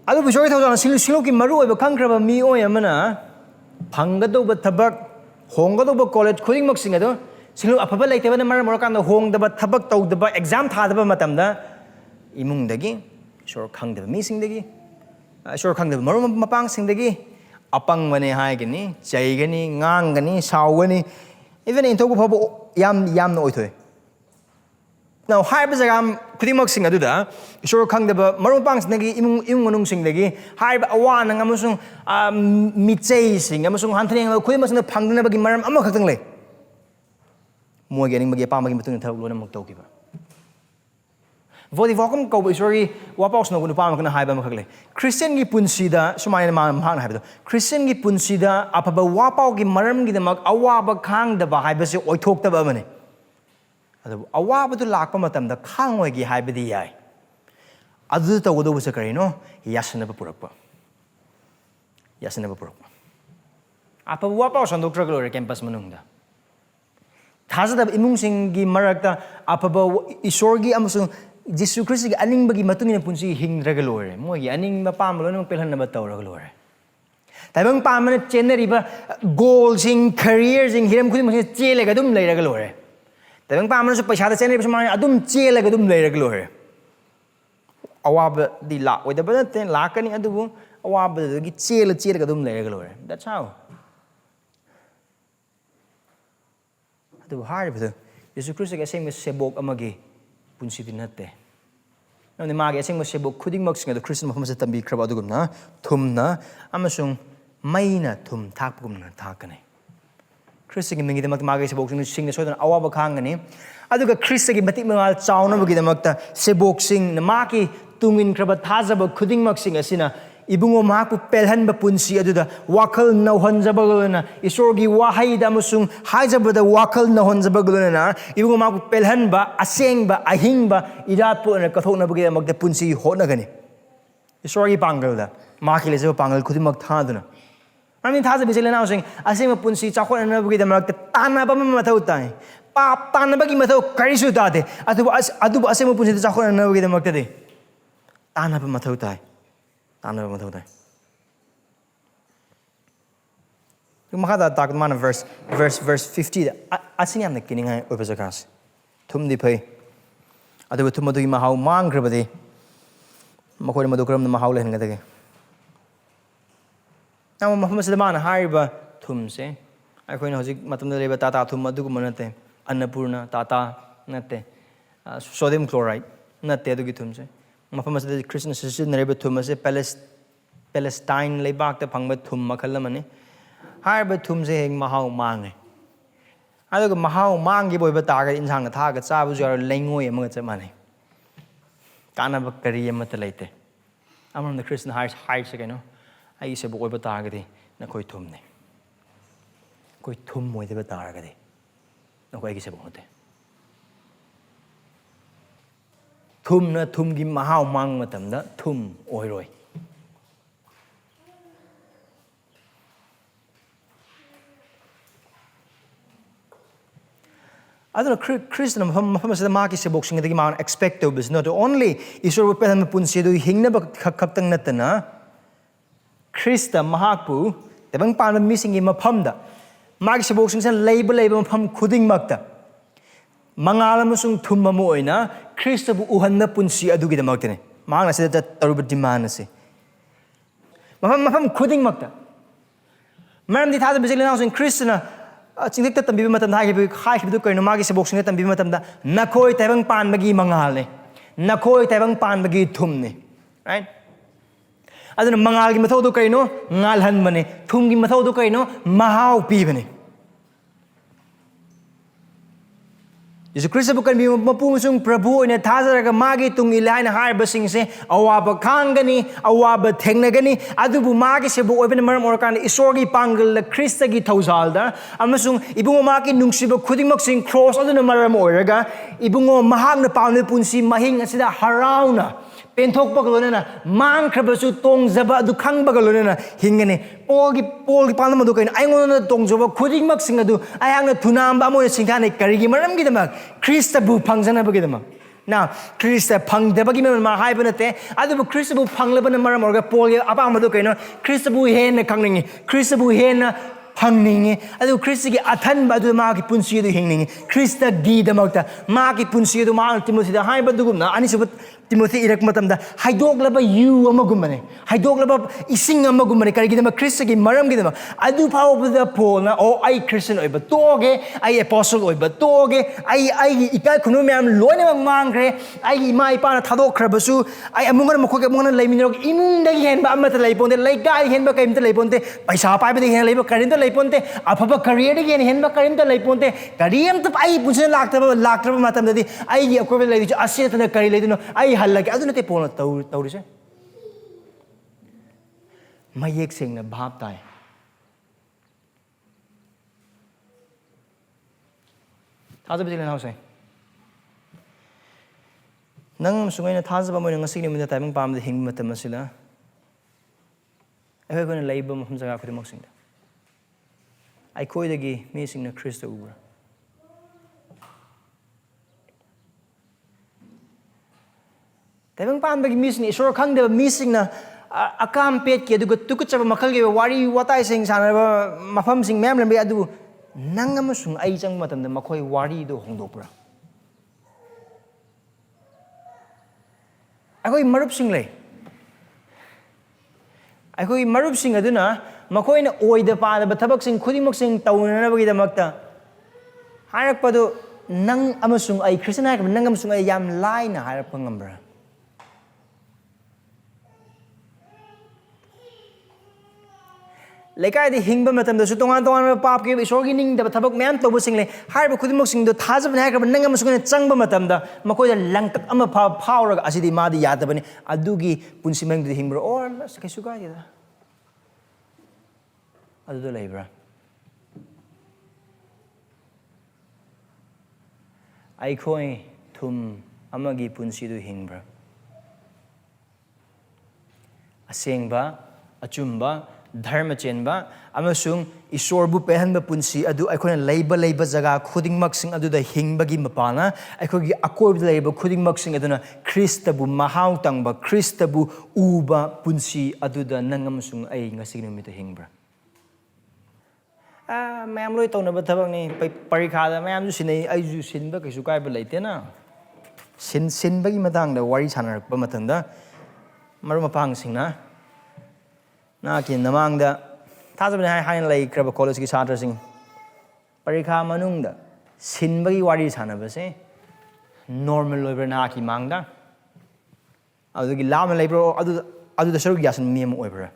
adu bisoi thawjana sinuki maroiba khangkraba mi oi amana phanggadoba thabak honggadoba college khudingmak sing adu silu afaba laiteba na mar morakanda hongdaba thabak tawdaba exam thadaba matamda imungdagi sor khangdaba mi singdagi sor khangdaba maru mapang singdagi apang mane haigani chaigani ngangani sawgani even intobu phaba yam no oithoi now haiba jagam khudimok sing aduda isor khangdaba marupang sinagi imung manung singdagi haiba awana ngamusung michei sing amusung hantheng khudimok sing phangdna bagi maram ama khaktang le mogi aning bagi pamagi mutung thak lona mak tawkiba vodi vokum ko isori wapaus no gunu pam kana haiba ma khakle Christian gi punsida sumaina ma hang haiba Christian gi punsida apaba wapau gi maram gi damak awaba khangdaba haiba se oithokta ba mane adu awabadu lakpa matamda khangwagi haibadi yai adu tawdo busa karino yasanaba purakpa apa wapa sandoktra glore campus manungda thajada imung singi marakta apa isorgi amasung Jesu Christ gi aning bagi matungina punsi hingraga lore mogi aning mapam lo nang pelhan na batawra lore tabang pamana cheneriba goals in careers in hiram khudi mase chelega dum leiraga lore tabang pamana su paisa da cheneriba sumai adum chelega dum leiraga lore awaba di la oida bana ten lakani adubu awaba gi chelaga dum leiraga lore that's how adu haribadu Jesu Christ gi asengba sebok amagi punsi dinate nani magi asengba sebok khuding mak singa Christian mafam se tambi kraba adugumna thumna amasung maina thum thakpugumna thakane Christ gi mingi demak magi sebok sing sodan awaba khangani aduga Christ gi matik mangal chauna bagi demakta sebok sing na maki tungin kraba thajaba khuding mak sing asina ibungo maku pelhan ba punsi aduda wakal na honjabagolna isorgi wahai da musung hajabada wakal na honjabagolna ibungo maku pelhan ba asengba ahingba iratpo na kathokna bagi magda punsi hotnagani isorgi pangal da maki lejo pangal khudimak thaduna ami thaja biselena using asengba punsi chakhona bagi da magda tanaba mathau tai pap tanabagi mathau karisu dade adu asengba punsi chakhona bagi da magda de tanaba mathau tai Ano ba matawday? Yung makada takot man verse 50. Asing yan nagkining nga upasakas. Tumdi pay. Ado ba tumado yung mahaw mangra ba di? Makuha na madukram na mahaw lahin nga dagi. Now, Mahamaslamana Hariba Tumse. I can hosic Matamada Tata Tumadugumanate, Annapurna, Tata, Nate, sodium chloride, not Tedugitumse. Mahamas the Christian Sicilian Reba Tumase, Palestine, Lebak the Pangba Tum Makalamani. Hariba Tumse Mahau Mange. I look at Mahau Mangi boy but target in Hanga targets, I was your language among the money. Kanaba Karia Matalate. I'm on the Christian heights again. I used to boy but targeting, Nakoi Tumne. Koi Tum with the target. No way is about it. Tum na tum gi Mahau Mang Matamda, Tum Oiroi. I don't know, Christian, the market is boxing at the amount expected, but not only is your pen punsi do hingnaba kaptang natana, Christa Mahapu, the bang pan missing in Mapamda. Market boxing and label pum kudding makta. Mangalamusung tumamoina, Christa Uhana punsi adugi the mountain. Manga said that Ruba Dimanasi. Mapam kudding makta. Madam, the Thajabasingbu house in Christina. Cingdikta tambi matam hai hidu kaino magi se boxing tambi matam da nakoi taibang pan magi mangal ne nakoi taibang pan magi thum ne right aduna mangal gi mathau do kaino ngal han bane thum gi mathau do kaino mahau pi bane Jesus Christ bukan bi mapungsung Prabhu ina thazaraga magi tung ilai na har basing se awaba khangani awaba thengnagani adubu magi se bu oben maram orkan isorgi pangal la Khristagi thozalda amasung ibungo magi nungsiba khudingmak sing cross aduna maram oraga ibungo mahang na paune punsi mahing asida harauna penthok pagalona mang khrabasu tong zaba du khang bagalona hingane polgi panama do kain aingona tong zoba khudingmak sing adu ayangna thunamba mo singkhane karigi maram gi damak Krista bu pangjana bagi damak now Krista pang debagi ma hai banate adu Krista bu panglabana maram orga polgi apa amadu kaino Krista bu hen na khangningi Krista bu hen na Hangning, I do Christi attend by the market punsi the hanging, Christa gi the mota, market punsi the mark Timothy the high baduguna, and it's what Timothy Irakmatam the Hydroglaba you a magumane, Hydroglaba ising a magumane, can I give them a Christi maram give them. I do power with the pole, or I Christian or but doge, I apostle or but doge, I Ikakunumiam, Loina Mangre, I my pana Tado Krabasu, I am Mugamon Lamino, in the hand, Amatalapon, like guy hand became the Laponte, by Sapa the hand labor, carrying Ponte, apa career again, Henba Karim the Laponte, Kariam to I push Lactra Matam, I equivalent I sit in the Karilino, I had like I don't know Taurisa. My yek sing the Baptai. How's the Brazilian house? Nang Sungay Tazaba and a signal with the timing palm the Hing Matamasilla. I'm going to label Mahumza for the Moxing. I call the gay missing the Christo Uber. Tevang Pan missing is sure Kang the missing a campet, you go to Kucha Makali, what I sing, Mafam sing Mam and Beadu Nangamusung Aizang Matam, the Makoi Wari do Hondopra. I go in Marup sing lay. I go in Marup sing Aduna. Makoy oy the pa ba thabak sing khudimok sing tauna na bagi damakta harak pado nang amasung ay Christian harak nang amasung ay yam lai na harak pangambra lekay di hingba matam da su tongan pap ke isorgi ning da thabak myan to sing le harak khudimok sing do thajab na harak nang amasung changba matam da makoy da langtak ama phawrag asidi madi yadabani adugi punsimang di hingbra or kaisu ga da Adu labor. I coin tum amagi punsi do hingbra. Asengba, achumba, dharmachenba, amasung isorbu pehanba punsi adu I coin labor zaga khuding maxing adu the hingbagi mapana, I could get a cord labor khuding maxing aduna Christabu mahau tangba, Christabu uba punsi adu the nangamusung ay ngasigno mito hingbra. Ma'am Loy Tona Batabani, Parikada, Ma'am Sine, I do sin back as you guy belatena. Sin bagi matang the worry tanner, Bamatanda, Marumapang sing na. Nakin among the thajaba hai hai lai kraba college ki chhatra sing parikha manung da sinbagi wari sana ba se normal loibra na ki mangda adu ki lam lai bro adu da sharu yasan miem oibra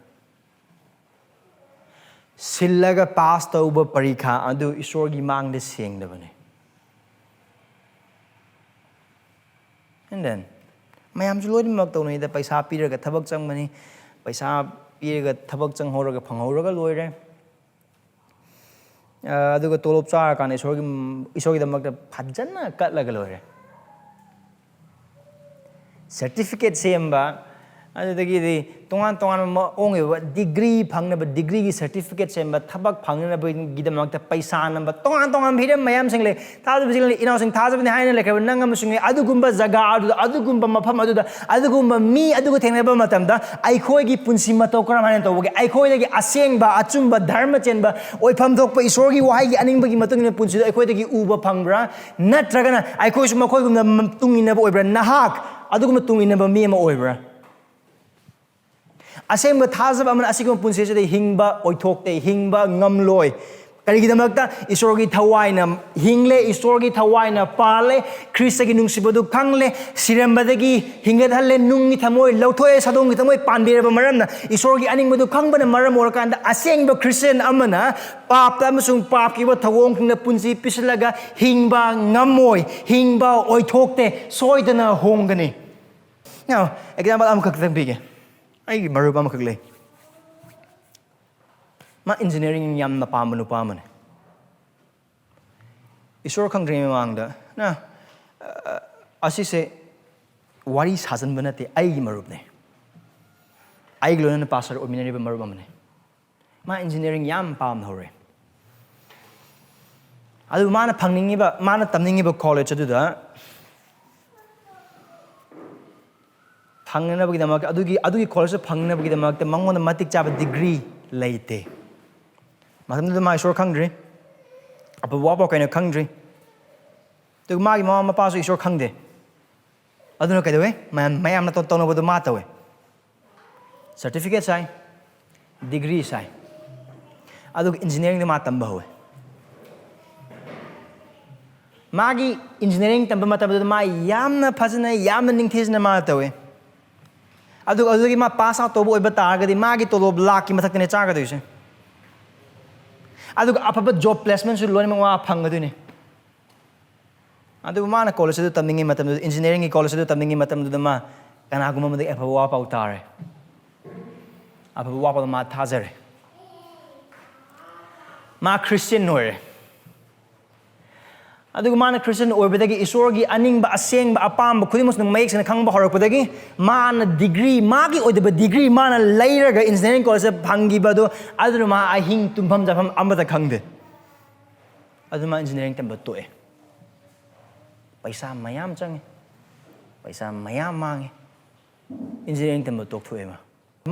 sillaga pass tauba parikha adu isor gi mangda sengda bane and then mayam ju loin mak tawni da paisa piraga thabak changmani paisa piraga thabak changhoraga phanghoraga loire aduga tolop chara kan isorgi da makta phajana katlaga loire certificate semba adudagi di tongan onge degree phangnaba degree gi certificate semba thabak phangnaba gi da makta paisa namba tongan bhidam mayam single thadu bising inaw sing thajab ni haina lekha nangam singe adugumba jaga adugumba mafam adugumba mi adugu thengnaba matamda aikhoi gi punsi mato karam haina tawge aikhoi dagi asengba achumba dharma chenba oipham thokpa isor gi wahai gi aning bagi matungina punsi aikhoi dagi uba phangbra natragana aikhoi su makhoi gumna tunginaba oibra nahak adugumba tunginaba mi ma oibra Asengba thajaba aman asigum punsi se hingba oithokte hingba ngamloi karigi damakta isorgi thawaina hingle isorgi thawaina pale Khristagi nungsibadu khangle sirambadagi hingadhalle nungi thamoi lauthoe sadongi thamoi panbiraba maramna isorgi aningbadu khangbana maram orakanda asengba Christian amana papta amasung pap kiba thawong kingna punsi pisalaga hingba ngamoi hingba oithokte soidana hongani now example am kakthang bige ai maruba makle ma engineering yam na pamanu pamane isor khangre mangda na asi se wari sajan banate ai marub ne ai glona pastor ominari ba marub amane ma engineering yam pam hore adu mana phangningi ba mana tamningi ba college adu da phangna damak adugi college phangna damak mangona matik chaba degree leite matamda ma isor khangdri apa wapa kaina khangdri tu magi mama pa so isor khangde aduna kaidawe mayam na tono bodu ma tawe certificate sai degree sai adu engineering de ma tamba howe magi engineering tamba matabda ma yamna phajana yamna ningthesna ma tawe adugi ma pass out tobo oiba targadi magi tolob lakki mathakne chaga doise aduga apapa job placement su loin ma phangadune adu mana college du tamningi matam engineering ki college du tamningi matam du ma kana guma ma de apa wa pa utare apa wa pa ma thajare ma Christian noire aduga mana Christian oibadagi isorgi aningba asengba apamba khudimos nang mayek sana khangba horakpadagi mana degree magi oidaba degree mana lairaga engineering college bhangi bado adu ma ahing tumpham jafam ambada khangde adu ma engineering tamba toe paisa mayam change paisa mayam mange engineering tamba tok thoe ma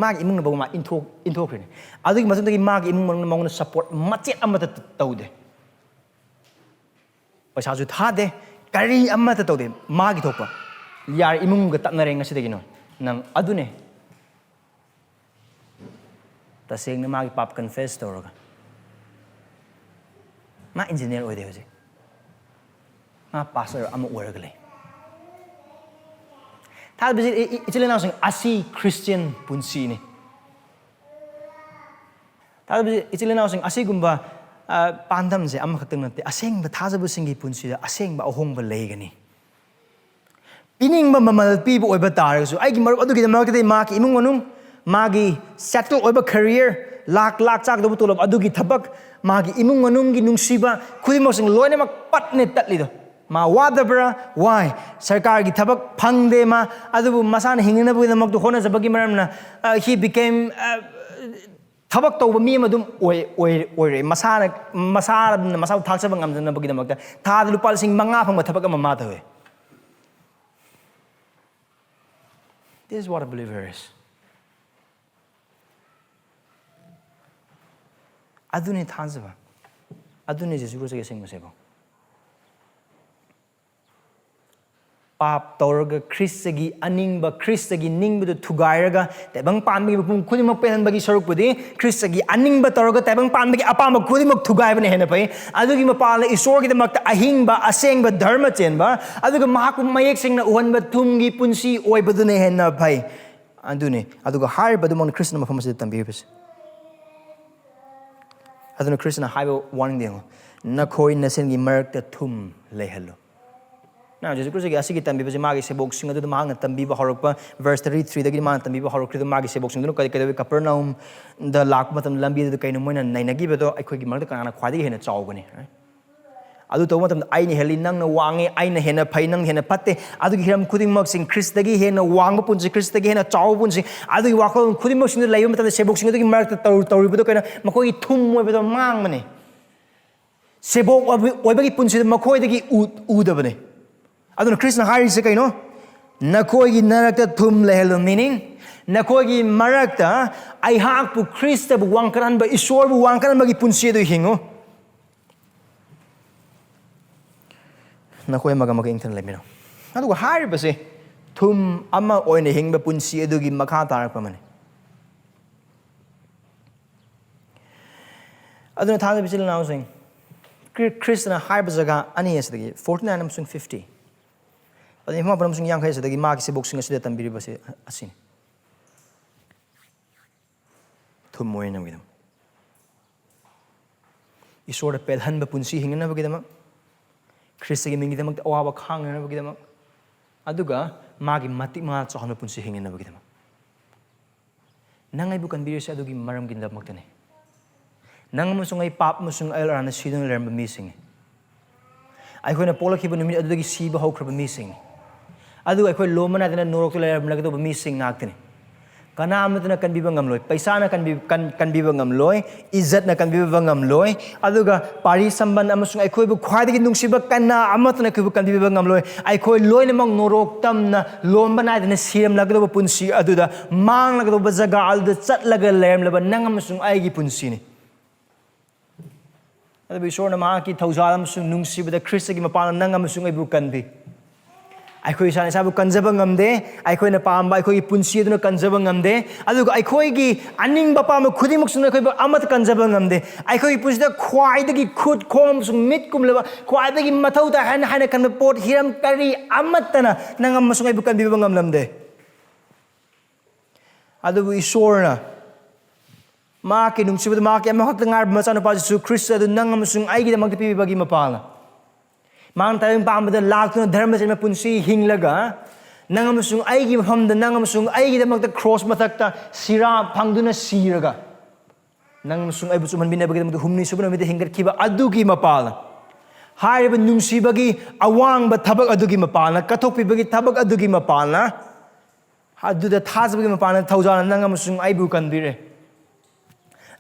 magi imung na ba ma inthok khine adugi matundagi magi imung mangona support machet amata taude paisa ju thade kari amata tawde magi thokpa yar imung ga tapnare ngasidagi no nang adune taseng na magi pap confess tawraga ma engineer oide hoje ma pastor am oraga le thal bisi ichile na sing asi Christian punsi ni thal bisi ichile na sing asi gumba pandam se am khaktang nate asengba thajabasingbu punsi da asengba ahongba leigani piningba mamal pibu oiba tarasu aigi marup adugi da makte ma ki imung manung magi settle oiba career lak chak do tulop adugi thabak magi imung manung gi nungsiba khudimosing loine mak patne tatlido ma wadabra why sarkar gi thabak phangde ma adubu masana hingna bu da mak do hona jabagi maramna he became thabak tawba mi madum oi masa thakchaba ngamjana bagi damakta thad lupal sing manga phangba thabak ama ma tawe this is what a believer is adune thajaba adune jesu ko sege singma sebo पाप तौरगा ख्रिस्टगी अनिंगबा ख्रिस्टगी निंगबदु थुगायरगा तैबंग पानबगी मपुम खुदिमक पेहनबगी सरुकपुदी ख्रिस्टगी अनिंगबा तौरगा तैबंग पानबगी अपाम खुदिमक थुगायबने हेन पै अदुगी मपाल ईश्वरगिदमक्ता अहिंगबा असेंगबा धर्म चेनबा अदुगा महाकु मयेक सिंगना उहनबा थुमगी पुंसी ओइबदुने हेन भई अदुने अदुगा हारिबदु मन Christian मफमसे तंबिबस अदुना Christian हाइबो warning देंगो नखोई नसेनगी मरकता थुम लेहलो ना जेसु क्रिस्टगी असिगी तंबिबसे मागी सेबोकसिंग अदु मांगना तंबिबा हरकपा वर्स 33 दगी मांगना तंबिबा हरकरिदो मागी सेबोकसिंग दुनो कदे कपरनाउम द लाक मतम लंबी दु कैनो मोइना नैनगिबदो अखोगी मरकता काना ख्वादी हेना चावगनी अदु तो मतम आइने हेली नंगना वांगे आइने हेना फै नंग हेना फत्ते अदुगी हिरम खुदिमक्सिंग ख्रिस्टगी हेना वांग पुंसि ख्रिस्टगी हेना चाव पुंसि अदुगी वाखल खुदिमक्सिंग लैब मतम सेबोकसिंग दुगी मरकता तौरिबदो कैना मखोगी थुम मोइबदो मांगमने सेबोक ओइबगी पुंसि मखोइदगी उदबने अदुना ख्रिस्टन हारिसे कैनो नखोगी नरकता थुम लेहलो मीनिंग नखोगी मरकता आइहाकपु ख्रिस्टबु वांकरनबा ईश्वरबु वांकरनबगी पुंसि दु हिंगो नखोय मगा मगा इंथन लेमिनो अदुगा हारिबसे थुम अमा ओइने हिंगबा पुंसि अदुगी मखा तारकपा मने अदुना थाने बिचिल नाउसिंग ख्रिस्टन हारिबा जगा अनि यसदगी 49 अमसुंग 50 अदि हिमा बनमसुंग यांखै यसदगी मागी सेबोकसिंग असिदा तंबिरिबसे असिन थुम मोइना बिदम ईश्वर पेलहनबा पुंसि हिंगनबगिदम ख्रिस्टगी मिंगिदमक अवाबा खांगनबगिदम अदुगा मागी मतिक मा चहन पुंसि हिंगनबगिदम नंगाइबु कनबिरसे अदुगी मरमगिनदमक्तने नंगमसुंग आई पाप मसुंग अयराना सिदन लेरम मिसिंग अखोना पोलखिबा नुमि अदुगी सिबा हौख्रबा मिसिंग अदु अखोय लोमनादना नोरक लेरम लगदोब मिसिंग नाक्तने कनामतना कनबिबा ngamloi पैसाना कनबिबा ngamloi इज्जतना कनबिबा ngamloi अदुगा पारी संबंध अमसुंग अखोयबु ख्वादगी नुंगसिबा कन्ना अमतना खिबु कनबिबा ngamloi अखोय लोइनमक नोरक तमना लोमबनादना सिरम लगदोब पुंसि अदुदा मांग लगदोब जगा अलद चटलगा लेरम लब नंगमसुंग आइगी पुंसिनि अदु ईश्वरना माकी थौजाल अमसुंग नुंगसिबदा ख्रिस्टगी मपान नंगमसुंग आइबु कनबि अखोई साने साबु कंजब ngamde अखोइना पामबा अखोई पुंसि दुना कंजब ngamde अदुगा अखोइगी अनिंग बपाम खुदिमुक सुन अखोइ अमत कंजब ngamde अखोइ पुसिदा ख्वाइदगी खुद खोम सुं मिट कुमलबा ख्वाइदगी मथौदा हन हन कन पोट हिरम करी अमतना नंगम सुं आइबु कनबिबा ngamlamde अदुबु ईश्वरना माके नुंगसिबदा माके अमहत ngar मचानो पाजु ख्रिस्ट अदु नंगम सुं आइगी दमक पिबिबगी मपाला मान तायम पामबदा लाक्तुना धर्म चेन पुंसि हिंगलगा नंगमसुंग आइगी मफमदा नंगमसुंग आइगी दमकता क्रॉस मथक्ता सिरा फंगदुना सिरगा नंगमसुंग आइबु चुमनबिनबगी दमकता हुमनि सुबन मिते हिंगरखिबा अदुगी मपाला हारिबा नुंगसिबगी अवांगबा थबक अदुगी मपाला कथोकपिबगी थबक अदुगी मपाला अदुदा थाजबगी मपाला थौजाना नंगमसुंग आइबु कनबिरे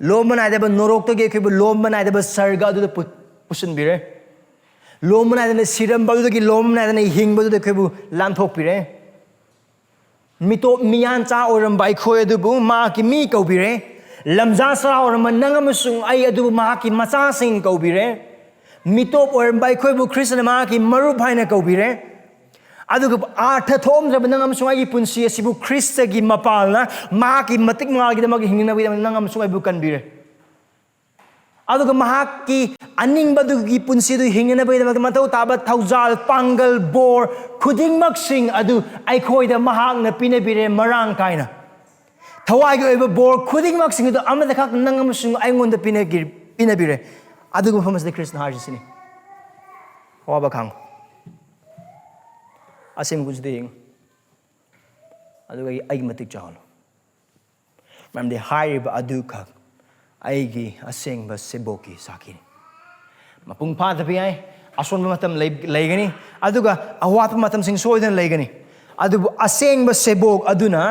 लोमनाइदबा नोरोक्तगे खिबु लोमनाइदबा सर्गा अदुदा पुसनबिरे लोमनादने सिरम बदुदगी लोमनादने हिंगबदुद खबु लांथोकपिरे मितो मियान चा ओरम बाइ खोय अदुबु मा की मी कौबिरे लमजा सरा ओरम नंगमसुंग आई अदुबु मा की मचा सिंग कौबिरे मितो ओरम बाइ खोयबु ख्रिस्टन मा की मरु भाइना कौबिरे अदुगु आठ थोम जब नंगमसुंग आई पुंसि सिबु ख्रिस्टगी मपालना मा की मतिक मागी दमग हिंगनबि नंगमसुंग आइबु कनबिरे अदुगा महाकी अनिंगबदुगी पुंसिदु हिंगनबैदमक मथौ ताबा थौजाल पांगल बोर खुदिंगमक्सिंग अदु आइखोइदा महाकना पिनबिरे मरांग कायना थवाइगे ओइबा बोर खुदिंगमक्सिंग अदु अमदा खक नंगमसुंग आइंगोंदा पिनबिरे अदुगु फमसदे कृष्ण हारसिनि वाबा खांग असेम गुजदे हिंग अदुगा आइग मतिक चाहलो मरमदे हाइरिबा अदु खक आइगी असेंगबा सेबोकी साकिनि मपुंग फादबि आइ असोनबा मतम लेगनि अदुगा अवात मतम सिंग सोइदन लेगनि अदुबु असेंगबा सेबोक अदुना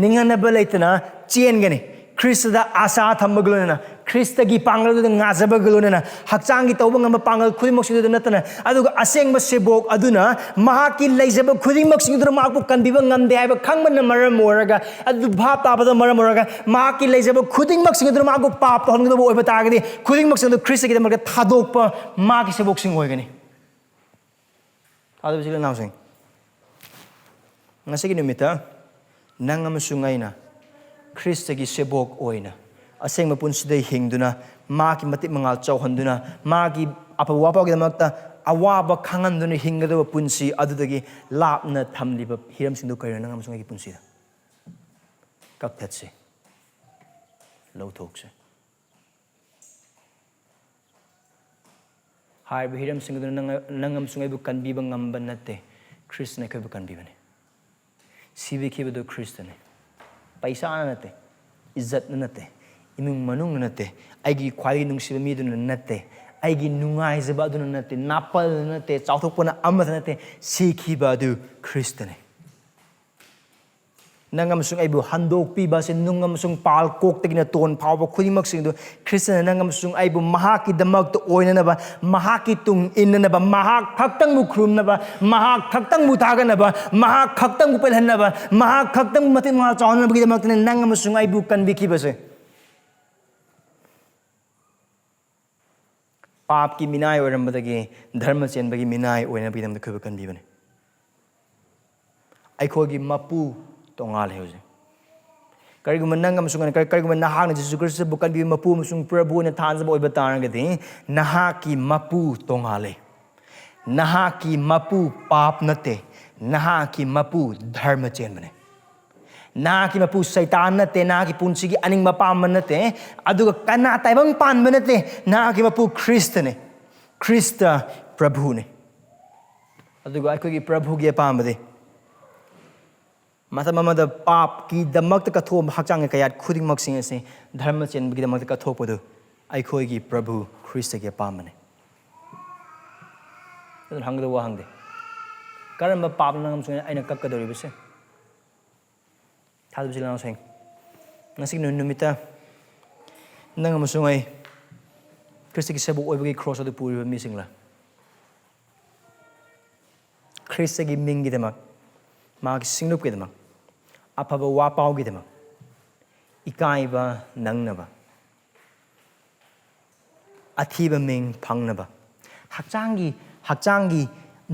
निंगनबा लेतना चेनगनि ख्रिस्टदा आशा थमगलोना ख्रिस्टगी पांगलदुदा ngaजबगलोना हक्चांगी तौबा ngamba पांगल खुदिमक्सिदुदा नतना अदुगा असेंगबा सेबोक अदुना महाकी लेजबा खुदिमक्सिदुदा माकु कनबिबा ngamde हाइबा खंगमन मरम ओरगा अदु भाप ताबदा मरम ओरगा महाकी लेजबा खुदिमक्सिदुदा माकु पाप तहनगदबा ओइबा तागदि खुदिमक्सिदु ख्रिस्टगी दमक थादोकपा माकी सेबोकसिंग ओइगनि आदु बिसिल नाउसिंग Ngasigi numita nang amasung ngaina Khristagi sebok oina asengba punsidai hingduna maki matik mangal chauhanduna maki apawapagi damakta awaba khanganduna hingadaba punsi adudagi lapna thamliba hiramsingdu kaira nang amasung ngai punsi kapthatse lauthokse haiba hiramsingdu nang amasung ngai bu kanbiba ngamba natte Krishna kai bu kanbibane sibi kibadu Krishna paisa nate izzat nate imung manung nate aigi khwai nungsiba mi dun nate aigi nungai zaba dun nate napal nate chauthokpana amath nate sikhiba du Krishna nangam sung aibu handok piba se nungam sung pal kok tegina ton phawba khudimak singdu Krishna nangam sung aibu mahaki damak to oinanaba mahaki tung innaba mahak khaktang mu khrumnaba mahak khaktang mu thaganaba mahak khaktang mu pelhanaba mahak khaktang mu mati ma chawnaba gi damak nangam sung aibu kanbiki base पाप की मिनाय ओरमबदगी धर्म चेनबगी मिनाय ओइनबगी दम खब kanbibane aikogi mapu tongal heuze karigum nangam sungan karigum nahang Jesus Christ bukan bi mapu musung prabhu na thanjaba oiba tarangadi nahaki mapu tongale nahaki mapu pap nate nahaki mapu dharma chenbane nahaki mapu saitan nate nahaki punsigi aning mapam nate aduga kana taibang pan nate nahaki mapu Krista ne Krista prabhu ne aduga aikogi prabhu gi pamade Matamamada pap ki damak ta kathom hakchang kayat khuding maksing ase dharma chen bi damak ta kathopodu aikhoi gi prabhu Krista gi pamane adun hangda wa hangde karamba pap nangam sung aina kakkadori bise thadu jilana seng ngasig numita nangam sung ai Krista gi sabu oibagi cross adu puri mi singla Krista gi mingi damak mak singlup ke damak apaba wa pau gi damak ikaiba nangnaba athiba ming phangnaba hakchangi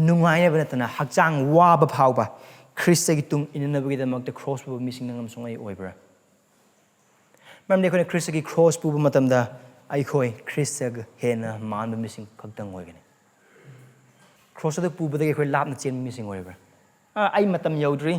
nungai ba natana hakchang wa ba phauba Krista gi tung innaba gi damak the cross bu missing nangam sungai oibra mamde khone Krista gi cross bu matamda ai khoi Krista ga hena man bu missing khagtang oigane cross da pu ba da khoi lapna chen missing oibra ai matam yaudri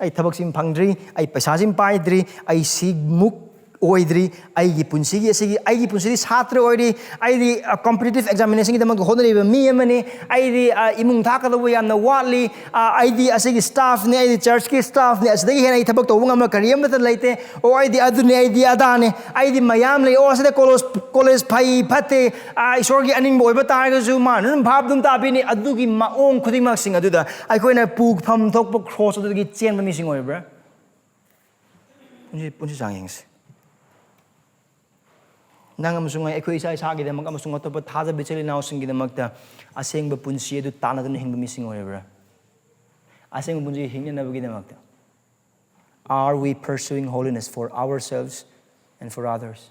ai thabak sim phangdri ai paisa sim paidri ai sigmuk oidri ai gi punsigi asigi ai gi punsigi chhatra oidri ai di competitive examination gi damang honari mi amani ai di imung thaka do yamna watli ai di asigi staff ne ai di church ki staff ne asigi hen ai thabak to ngam kariyam ta leite o ai di adu ne ai di adane ai di mayam le o asade college phai phate ai sorgi aning boy ba tar ga zu man bhab dum ta bi ni adu gi maong khuding mak sing adu da ai khoi na pu pham thok po cross adu gi chen ba mi sing oi bra punsi sang yeng nang amasung ai khoi sai sagi damak amasung atop thaja bicheli naw singi damakta asengba punsi edu tanaduna hingba missing oibra asengba punsi hingnaba gi damakta are we pursuing holiness for ourselves and for others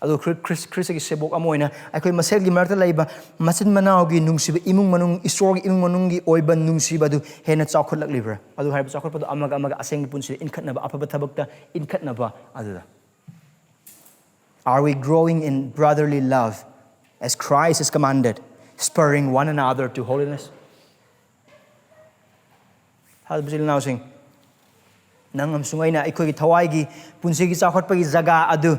adu Krista gi sebok amoina akhoi masel gi marta laiba masin manau gi nungsiba imung manung isor gi imung manung gi oiba nungsiba du hena chawkhot lak libra adu haiba chawkhot padu amaga aseng punsi inkhatnaba apaba thabakta inkhatnaba adu are we growing in brotherly love as Christ has commanded spurring one another to holiness hal bisil now sing nangam sungaina akhoi gi thawai gi punsi gi chawkhot pagi jaga adu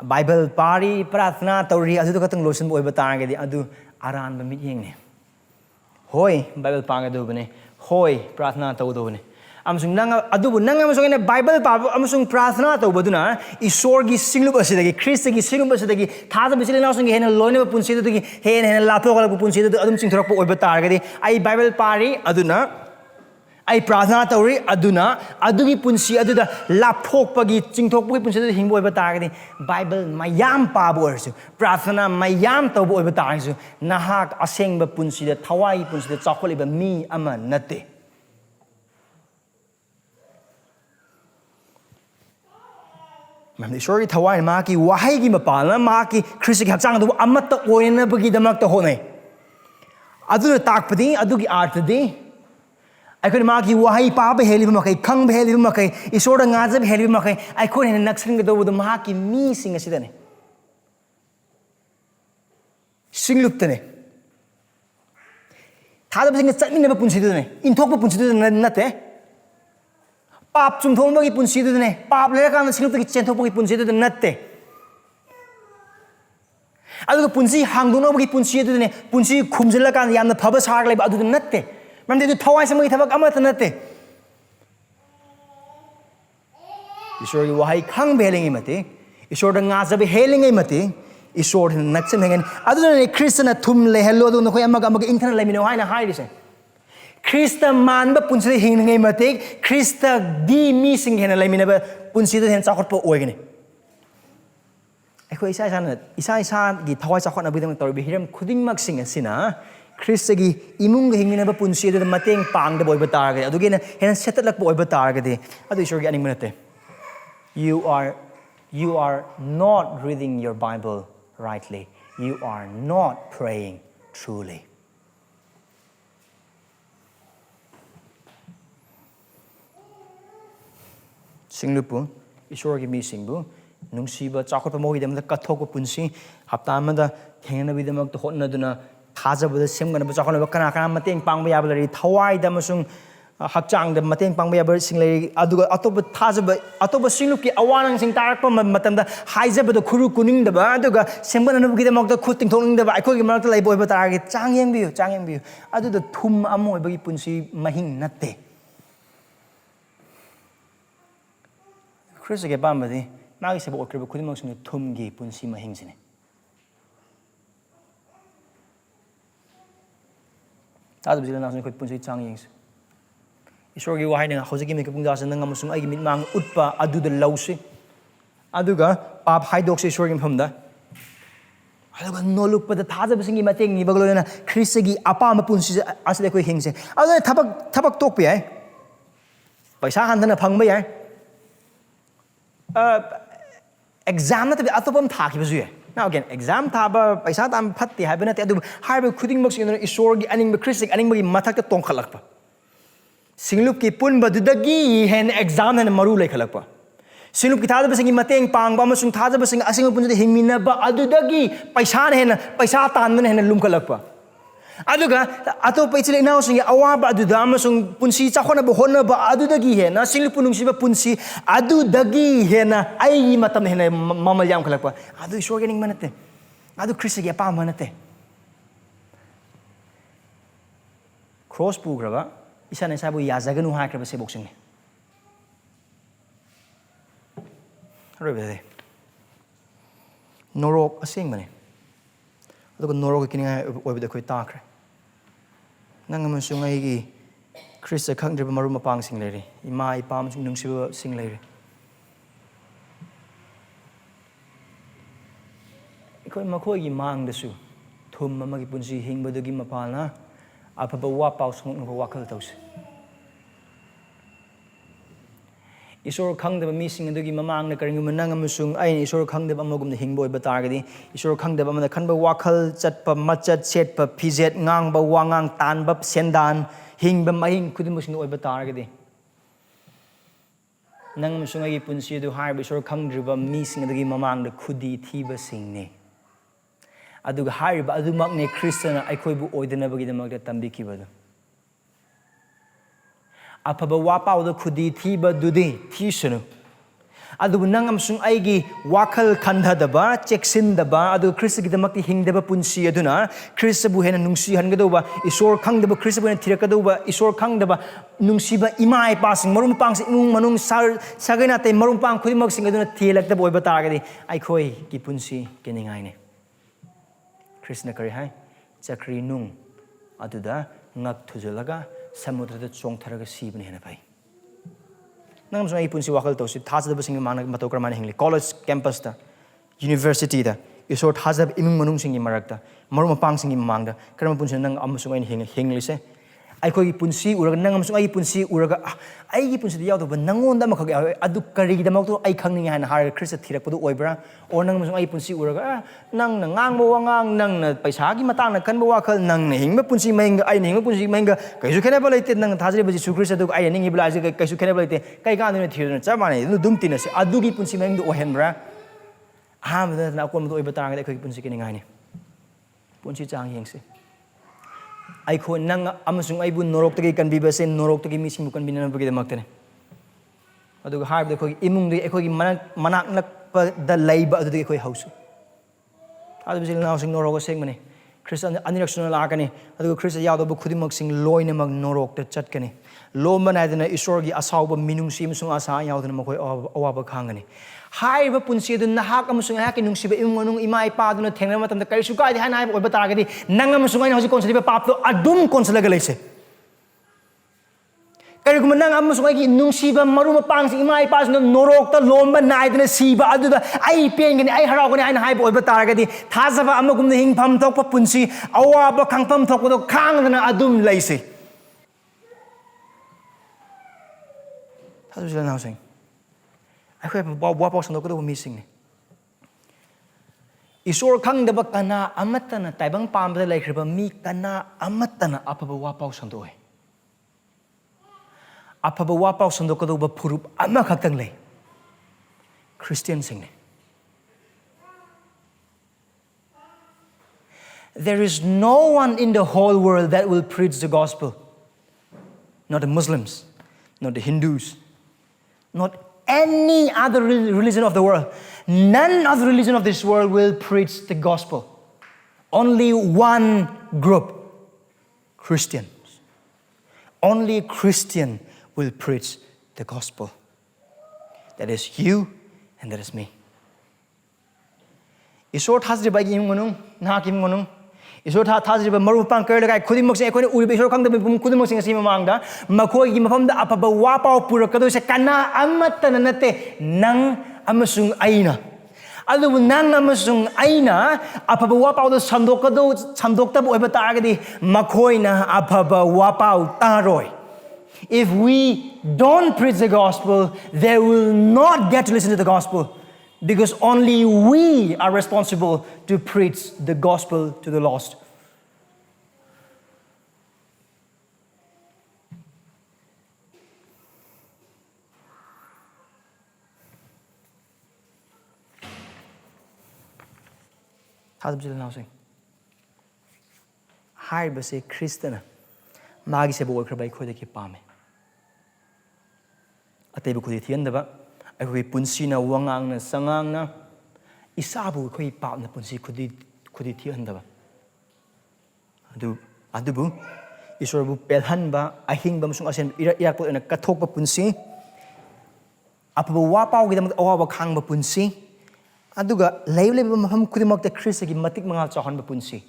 Bible pari prathna tauri adu to katang lotion boy batang gadi adu aran ba mit yeng ne hoi Bible pang adu bane hoi prathna taw do bane amsung nang adu bu nang amsung ne Bible pa amsung prathna taw baduna isor gi singlup asidagi Krista gi singlup asidagi thaja bisile na sung gi hena loine punsi du gi hena lapho kala punsi du adum singthorok po oiba tar gadi ai Bible pari aduna ai prathna tauri aduna adugi punsi aduda laphokpagi chingthokpagi punsi du hingbo oiba targadi Bible mayam pabu orsu prathna mayam tawbo oiba tarsu nahak asengba punsi da thawai punsi da chakholiba mi ama nate mamni sorry thawai ma ki wahai gi mapala ma ki Krista gi hakchang du amatta oina bagi damak ta honai aduna takpadi adugi artadi aikoi magi wahai pa ba heli ma kai khang ba heli ma kai isor nga jab heli ma kai aikoi hen naksin ga do bu ma ki mi sing asidane singluptane thada basing chatmin ba punsi du ne inthok ba punsi du na te pap chum thong ba ki punsi du ne pap le ka na singlup ki chen thok ba ki punsi du na te aduga punsi hangdung no ba ki punsi du ne punsi khumjala kan yamna phaba sak lai ba adu na te man de thawai samagi thabak ama ta na te isor gi wahai khang be helingi mate isor da nga jab helingi mate isor naksam hengen adu ne kristna thum le hello du no khoi amaga amaga inthana laimino haina hairi se krista man ba punsi hingi mate krista di mi sing hena laimina ba punsi du hen chakot po oigani aikoi isa gi thawai chakot na bidam tor bi hiram khuding mak sing asina Khristagi imung hinginaba punsi da mateng pang da boy batarga adugina hen setlak boy batarga de adu isor gi aning manate you are not reading your Bible rightly, you are not praying truly. Singlupu isor gi mi singbu nungsiba chakot pa mo gi dam da kathok punsi hapta amada thengna bi damak to hotnaduna thajaba semgana ba chakona ba kana kana mateng pangba yaba lari thawai da masung hakchang da mateng pangba yaba singlai aduga atoba thajaba atoba singlup ki awanang sing tarak pa matam da haijaba da khuru kuning da ba aduga semgana nu gi da mak da khuting thong da ba aikoi gi mak da lai boy ba tarage changyeng biu adu da thum amoi ba gi punsi mahing natte Khristagi bambadi magi sebo okre ba khudimang sing thum gi punsi mahing sine Tadu bisila nasun ikut punsi chang yings. Isor gi wahai nang hojagi mi kapung dasan nang amusung ai gi mitmang utpa adu da lausi. Aduga pap haidok se isor gi phamda. Aduga noluk pa da thajabasing gi mateng ni baglo na Khristagi apa ma punsi asle koi hingse. Adu thabak tok pi ai. Paisa han dana phang ba yai. Exam na tabi atopam thaki bazu ai. Now again, exam thaba paisa tam phatti haibana te adu haiba khuding mak singna isor gi aning ba Khristagi aning ba gi mathak ta tong khalakpa. Singlup ki pun badudagi hen exam hen maru lai khalakpa. Singlup ki thajabasing gi mateng pangba amasung thajabasing asengba punjada hingnaba adudagi paisa hen paisa tan hen lum khalakpa. Aduga ato pa ichile inaw sing awaba aduda amasung punsi chakhona ba honna ba adudagi hen na singlup punungsi ba punsi adudagi hen ai matam hen mamal yam khalakpa. Adu isor gening manate. Adu Khristagi apa manate. Cross pugraba isa na sabu yazaganu hakraba sebok sing. Rebe norok asing mane. Adu norok kininga obi da khoi takre. Nang amasung ai gi Krista khangdriba maru mapang sing leiri ima ipam sing nungsiba sing leiri ikoi makhoi gi mang dasu thum amagi punsi hingbadagi mapalna afaba wa paw song no wakal tause isor khangdaba mi sing adugi mamang na karing manang amasung ai isor khangdaba amagum na hingboi batargadi isor khangdaba amana khanba wakal chatpa machat setpa phijet ngangba wangang tanba sendan hingba mahing kudimusing oi batargadi nang amasung ai punsi adu haiba isor khangdriba mi sing adugi mamang na khudi thiba singni aduga haiba adumak ne Kristana aikhoibu oidanabagi damakta tambikibadu Apaba wapau da khudi thiba dudi thisunu adu nang amsung aigi wakal khandadaba cheksindaba adu Khristagi damakti hingdaba punsi aduna Kristabu hena nungsi hangadoba isor khangdaba Kristabu hena thirakadoba isor khangdaba nungsiba imai pasing marum pangsing imung manung sagaina te marum pang khudimak sing aduna thelakta boiba taragadi aikhoi ki punsi keningai ne Krishna kari hai chakri nung aduda ngak thujalaga samudra chongtharaga sibne hena pai nang so ai punsi wakal to si thajaba sing mang matokra man hingli college campus ta university da isor thajab imung manung sing marakta marum pang sing mangda karam punsi nang amusung ai hingli se ꯑꯩꯈꯣꯏꯒꯤ ꯄꯨꯟꯁꯤ ꯎꯔꯒ ꯅꯪ ꯑꯃꯁꯨꯡ ꯑꯩꯒꯤ ꯄꯨꯟꯁꯤ ꯎꯔꯒ ꯑꯩꯒꯤ ꯄꯨꯟꯁꯤꯗ ꯌꯥꯎꯗꯕ ꯅꯪꯉꯣꯟꯗ ꯑꯃꯈꯛ ꯌꯥꯎꯋꯦ ꯑꯗꯨ ꯀꯔꯤꯒꯤꯗꯃꯛꯇꯣ ꯑꯩ ꯈꯪꯅꯤꯡꯉꯦ ꯍꯥꯏꯅ ꯍꯥꯏꯔꯒ ꯈ꯭ꯔꯤꯁꯇ ꯊꯤꯔꯛꯄꯗꯨ ꯑꯣꯏꯕ꯭ꯔꯥ ꯑꯣꯔ ꯅꯪ ꯑꯃꯁꯨꯡ ꯑꯩꯒꯤ ꯄꯨꯟꯁꯤ ꯎꯔꯒ ꯅꯪꯅ ꯉꯥꯡꯕ ꯋꯥꯉꯥꯡ ꯅꯪꯅ ꯄꯩꯁꯥꯒꯤ ꯃꯇꯥꯡꯗ ꯈꯟꯕ ꯋꯥꯈꯜ ꯅꯪꯅ ꯍꯤꯡꯕ ꯄꯨꯟꯁꯤ ꯃꯍꯤꯡꯒ ꯑꯩꯅ ꯍꯤꯡꯕ ꯄꯨꯟꯁꯤ ꯃꯍꯤꯡꯒ ꯀꯩꯁꯨ ꯈꯦꯠꯅꯕ ꯂꯩꯇꯦ ꯅꯪꯅ ꯊꯥꯖꯔꯤꯕ ꯖꯤꯁꯨ ꯈ꯭ꯔꯤꯁꯇ ꯑꯗꯨꯒ ꯑꯩꯅ ꯅꯤꯡꯉꯤꯕ ꯂꯥꯏꯁꯦ ꯀꯩꯁꯨ ꯈꯦꯠꯅꯕ ꯂꯩꯇꯦ ꯀꯩ ꯀꯥꯟꯗꯅ ꯊꯤꯔꯗꯅ ꯆꯞ ꯃꯥꯟꯅꯩ ꯑꯗꯨꯝ ꯇꯤꯟꯅꯁꯤ ꯑꯗꯨꯒꯤ ꯄꯨꯟꯁꯤ ꯃꯍꯤꯡꯗꯨ ꯑꯣꯏꯍꯟꯕ꯭ꯔꯥ ꯑꯍꯥꯟꯕꯗ ꯅꯠꯇꯅ ꯑꯀꯣꯟꯕꯗ ꯑꯣꯏꯕ ꯇꯥꯔꯒꯗꯤ ꯑꯩꯈꯣꯏꯒꯤ ꯄꯨꯟꯁꯤ ꯀꯩꯅꯤꯡꯉꯥꯏꯅꯤ ꯄꯨꯟꯁꯤ ꯆꯥꯡ ꯌꯦꯡꯁꯤ ꯑꯩꯈꯣꯏ ꯅꯪ ꯑꯃꯁꯨꯡ ꯑꯩꯕꯨ ꯅꯣꯔꯣꯛꯇꯒꯤ ꯀꯟꯕꯤꯕꯁꯦ ꯅꯣꯔꯣꯛꯇꯒꯤ ꯃꯤꯁꯤꯡꯕꯨ ꯀꯟꯕꯤꯅꯕꯒꯤꯗꯃꯛꯇꯅꯤ ꯑꯗꯨꯒ ꯍꯥꯏꯕꯗꯤ ꯑꯩꯈꯣꯏꯒꯤ ꯏꯃꯨꯡꯗꯒꯤ ꯑꯩꯈꯣꯏꯒꯤ ꯃꯅꯥꯛ ꯅꯛꯄꯗ ꯂꯩꯕ ꯑꯗꯨꯗꯒꯤ ꯑꯩꯈꯣꯏ ꯍꯧꯁꯤ ꯑꯗꯨꯕꯨ ꯏꯅꯥꯎꯁꯤꯡ ꯅꯣꯔꯣꯛ ꯑꯁꯦꯡꯕꯅꯤ ꯈ꯭ꯔꯤꯁꯇ ꯑꯅꯤꯔꯛ ꯁꯨꯅ ꯂꯥꯛꯀꯅꯤ ꯑꯗꯨꯒ ꯈ꯭ꯔꯤꯁꯇ ꯌꯥꯎꯗꯕ ꯈꯨꯗꯤꯡꯃꯛꯁꯤꯡ ꯂꯣꯏꯅꯃꯛ ꯅꯣꯔꯣꯛꯇ ꯆꯠꯀꯅꯤ ꯂꯣꯝꯕ ꯅꯥꯏꯗꯅ ꯏꯁꯣꯔꯒꯤ ꯑꯁꯥꯎꯕ ꯃꯤꯅꯨꯡꯁꯤ ꯑꯃꯁꯨꯡ ꯑꯁꯥ ꯌꯥꯎꯗꯅ ꯃꯈꯣꯏ ꯑꯋꯥꯕ ꯈꯥꯡꯒꯅꯤ ꯍꯥꯏꯔꯤꯕ ꯄꯨꯟꯁꯤ ꯑꯗꯨ ꯅꯍꯥꯛ ꯑꯃꯁꯨꯡ ꯑꯩꯍꯥꯛꯀꯤ ꯅꯨꯡꯁꯤꯕ ꯏꯃꯨꯡ ꯃꯅꯨꯡ ꯏꯃꯥ ꯏꯄꯥꯗꯨꯅ ꯊꯦꯡꯅꯕ ꯃꯇꯝꯗ ꯀꯔꯤꯁꯨ ꯀꯥꯏꯗꯦ ꯍꯥꯏꯅ ꯍꯥꯏꯕ ꯑꯣꯏꯕ ꯇꯥꯔꯒꯗꯤ ꯅꯪ ꯑꯃꯁꯨꯡ ꯑꯩꯅ ꯍꯧꯖꯤꯛ ꯀꯣꯟꯁꯤꯜꯂꯤꯕ ꯄꯥꯞꯇꯣ ꯑꯗꯨꯝ ꯀꯣꯟꯁꯤꯜꯂꯒ ꯂꯩꯁꯦ ꯀꯔꯤꯒꯨꯝꯕ ꯅꯪ ꯑꯃꯁꯨꯡ ꯑꯩꯒꯤ ꯅꯨꯡꯁꯤꯕ ꯃꯔꯨꯞ ꯃꯄꯥꯡꯁꯤꯡ ꯏꯃꯥ ꯏꯄꯥꯁꯤꯡꯅ ꯅꯣꯔꯣꯛꯇ ꯂꯣꯝꯕ ꯅꯥꯏꯗꯅ ꯁꯤꯕ ꯑꯗꯨꯗ ꯑꯩ ꯄꯦꯟꯒꯅꯤ ꯑꯩ ꯍꯔꯥꯎꯒꯅꯤ ꯍꯥꯏꯅ ꯍꯥꯏꯕ ꯑꯣꯏꯕ ꯇꯥꯔꯒꯗꯤ ꯊꯥꯖꯕ ꯑꯃꯒꯨꯝꯅ ꯍꯤꯡꯐꯝ ꯊꯣꯛꯄ ꯄꯨꯟꯁꯤ ꯑꯋꯥꯕ ꯈꯪꯐꯝ ꯊꯣꯛꯄꯗꯣ ꯈꯥꯡꯗꯅ ꯑꯗꯨꯝ ꯂꯩꯁꯤ ꯊꯥꯖꯕ ꯏꯅꯥꯎꯁꯤꯡ ꯑꯩꯈꯣꯏ ꯋꯥꯄꯥꯎ ꯁꯟꯗꯣꯛꯀꯗꯧꯕ ꯃꯤꯁꯤꯡꯅꯤ ꯏꯁꯣꯔ ꯈꯪꯗꯕ ꯀꯅꯥ ꯑꯃꯠꯇꯅ ꯇꯥꯏꯕꯪ ꯄꯥꯟꯕꯗ ꯂꯩꯈ꯭ꯔꯤꯕ ꯃꯤ ꯀꯅꯥ ꯑꯃꯠꯇꯅ ꯑꯐꯕ ꯋꯥꯄꯥꯎ ꯁꯟꯗꯣꯛꯑꯣꯏ ꯑꯐꯕ ꯋꯥꯄꯥꯎ ꯁꯟꯗꯣꯛꯀꯗꯧꯕ ꯐꯨꯔꯨꯞ ꯑꯃꯈꯛꯇꯪ ꯂꯩ ꯈ꯭ꯔꯤꯁꯇꯤꯌꯟꯁꯤꯡꯅꯤ There is no one in the whole world that will preach the gospel. Not the Muslims, not the Hindus, not any other religion of the world. None of the religion of this world will preach the gospel. Only one group, Christians. Only Christian will preach the gospel. That is you and that is me. Isor thazriba gi imngunung na kim ngunung Isor thazriba maru pang kar lagai khudimok se ekhoi uriba isor khangda bum khudimok sing asi mamangda makhoi gi mafamda apaba wa pau purakado se kana amattana nate nang amasung aina adubu nang amasung aina apaba wa pau do samdokta oiba taragadi makhoina apaba wa pau taroi If we don't preach the gospel, they will not get to listen to the gospel because only we are responsible to preach the gospel to the lost. Hairbase Christiana magi sebokna khrabai khoidaki pame Atei bu khudi thihangadaba akhoi punsina wangangna sangangna isabu khoi papna punsi khudi thihangadaba adubu isorbu pelhanba ahingba musung asen irakpo ena kathokpa punsi apabu wapau gidamak awawa khangba punsi aduga leib mafam khudimakta Kristagi matik mangal chahanba punsi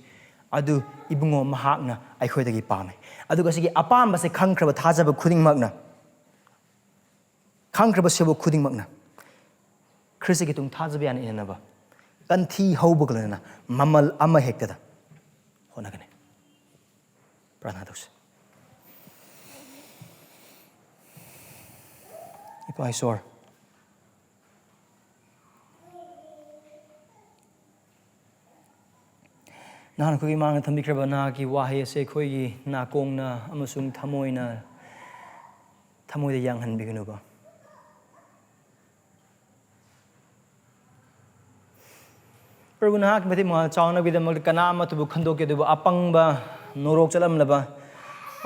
adu ibungo mahakna aikhoidagi pame aduga sigi apamba se khangkraba thajaba khudingmakna khangkraba sebo khudingmakna Khristagi tung thajaba yana innaba kanthi haubaglana mamal amahektada hotnagani prana dos Ipai sor Nan khoi mang thambikraba na ki wahi ase khoi gi na kongna amasung thamoina thamoida yang han bignuba Prabhu na ki mati ma chauna bidamak kana amatubu khandoke duba apangba norok chalamlaba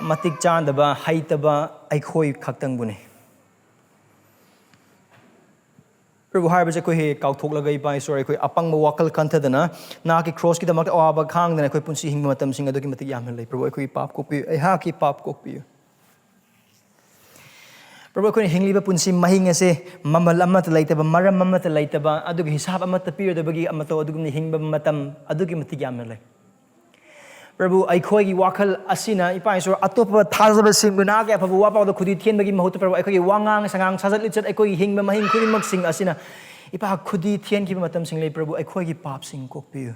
matik chandaba haitaba aikhoi khaktang bune Prabhu harbase koi he kauthok lagai pai sorry koi apangba wakal kanthadana na ki cross ki damak awaba khangdana koi punsi hingma matam sing aduki matik yamna lei Prabhu koi pap kokpi ai ha ki pap kokpi Prabhu koi hingliba punsi mahing ase mamal amat laitaba maram amat laitaba adugi hisab amat pirdabagi amato adugumni hingba matam adugi matik yamna lei Prabhu aikhoi gi wakal asina ipai sor atopa thajabasingbu na ge aphabu wapau da khudi thianbagi mahut Prabhu aikhoi gi wangang sangang sajat lichat aikhoi gi hingba mahing khudimak sing asina ipa khudi thian ki matam sing lei Prabhu aikhoi gi pap sing kokpiu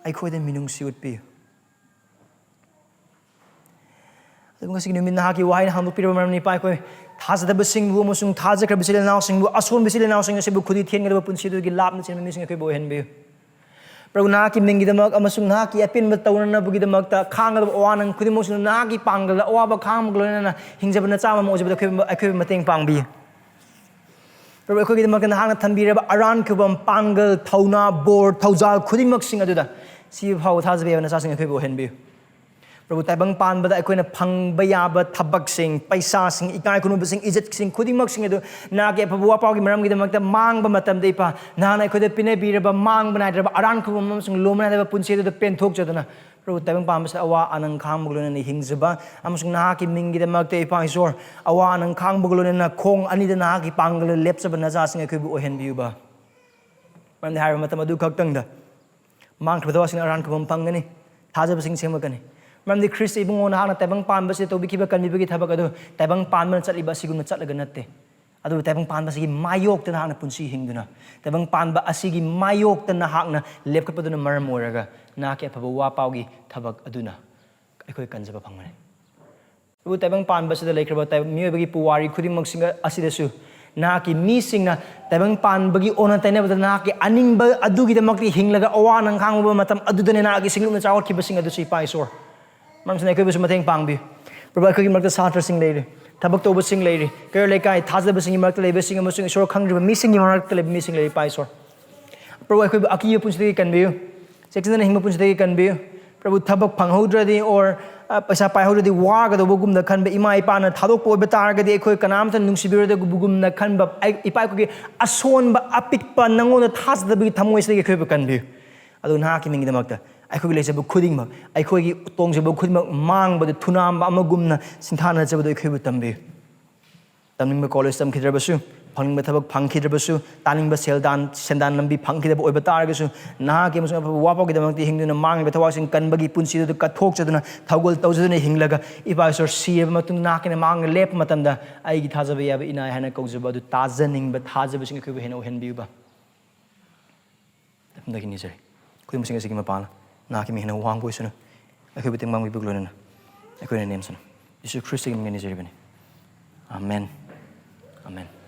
aikhoi da minung siut pi ngasi numin na ki wai ham piro maram ni pai koi thajabasingbu amasung thajakrabisi lenausingbu asonbisi lenausing asibu khudi thihangadaba punsi du gi lapna chen mising kai bo hen be Prabu na ki mingi damak amasung na ki apin ba tawnana bugi damak ta khangadaba awanang khudi mosung na ki panggal awa ba khang loinana hingjabana chama mo jabada kai mateng pangbi Prabu khoi gi damak na hangna thanbiraba aran khubam panggal thauna bor thaujal khudimak sing aduda si phau thajabe na sa sing kai bo hen be Prabu taibang pan bada akoina phangba yaba thabak sing paisa sing ikai kunuba sing ijat sing khudimak sing adu na ke phabuwa pau gi maram gi damakta mangba matam dei pa na na khoida pine biraba mang banai raba aran khubam sing lomna deba punsi du pen thok jaduna Prabu taibang pan basa awa anang khang buglona ni hingjaba amasung na ki mingi damakta ipa isor awa anang khang buglona na khong ani da na ki pangal lepsaba na ja sing akhibu ohen biuba man har matam adu khaktang da mang thbadawa sing aran khubam pangani thajaba sing semakani Mamdi Christ ibung ona hana tabang pan basi to bikiba kan bibagi thabak adu tabang pan man chatli ba sigum chatlaga natte adu tabang pan basi mayok tan hana punsi hingduna tabang pan ba asigi mayok tan hakna lepkapaduna maram oraga na ke phabu wa paugi thabak aduna aikoi kanjaba phangmane adu tabang pan basi da leikraba tab miyobagi puwari khudimak singa asidasu na ki mi singna tabang pan bagi ona taina bada na ki aning ba adugi damakti hinglaga awanang khangba matam adudane na ki singum chawat ki basing adu si paisor Mam sanay ko bisu mateng pangbi. Prabha ko gimagta satra sing leiri. Tabak to basing leiri. Kaya lekay thajabasingbu magta leiri basing amasung isor khangriba missing magta leiri missing leiri paisor. Prabha ko akiyo punsidagi kanbiyo. Section na hingma punsidagi kanbiyo. Prabhu tabak panghodradi or paisa paihodradi waga do bugum na kanba ima ipa na thadok po betaragadi ekoi kanam tan nungsibirada bugum na kanba ipa ko gi ason ba apikpa nangona thajabagi thamoi sidagi ekoi kanbiyo. Adu na ki mingi damakta Aikoi leisa bu khuding ma aikoi gi tong jabu khuding ma mang ba thunam ba amagumna sinthana jabu aikoi bu tambi tamning ba college tam khidra basu phangning ba thabak phang khidra basu taning ba seldan sendan nambi phang khidra ba oi ba tar ga su na ke musu wa pa gi damang ti hingduna mang ba thawa sing kan ba gi punsi du ka thok chaduna thagol taw jaduna hinglaga ipa sor si ba matung na ke mang lep matam da ai gi thaja ba ya ba ina hana kau jaba du tajaning ba thaja ba sing khoi ba hena hen bi ba tamda gi ni jare khoi musing sing ma pa na ki mi hena wang boy suna akoi biting mang bi buglona akoi na name suna Jesus Christ ngi ni jere bani Amen Amen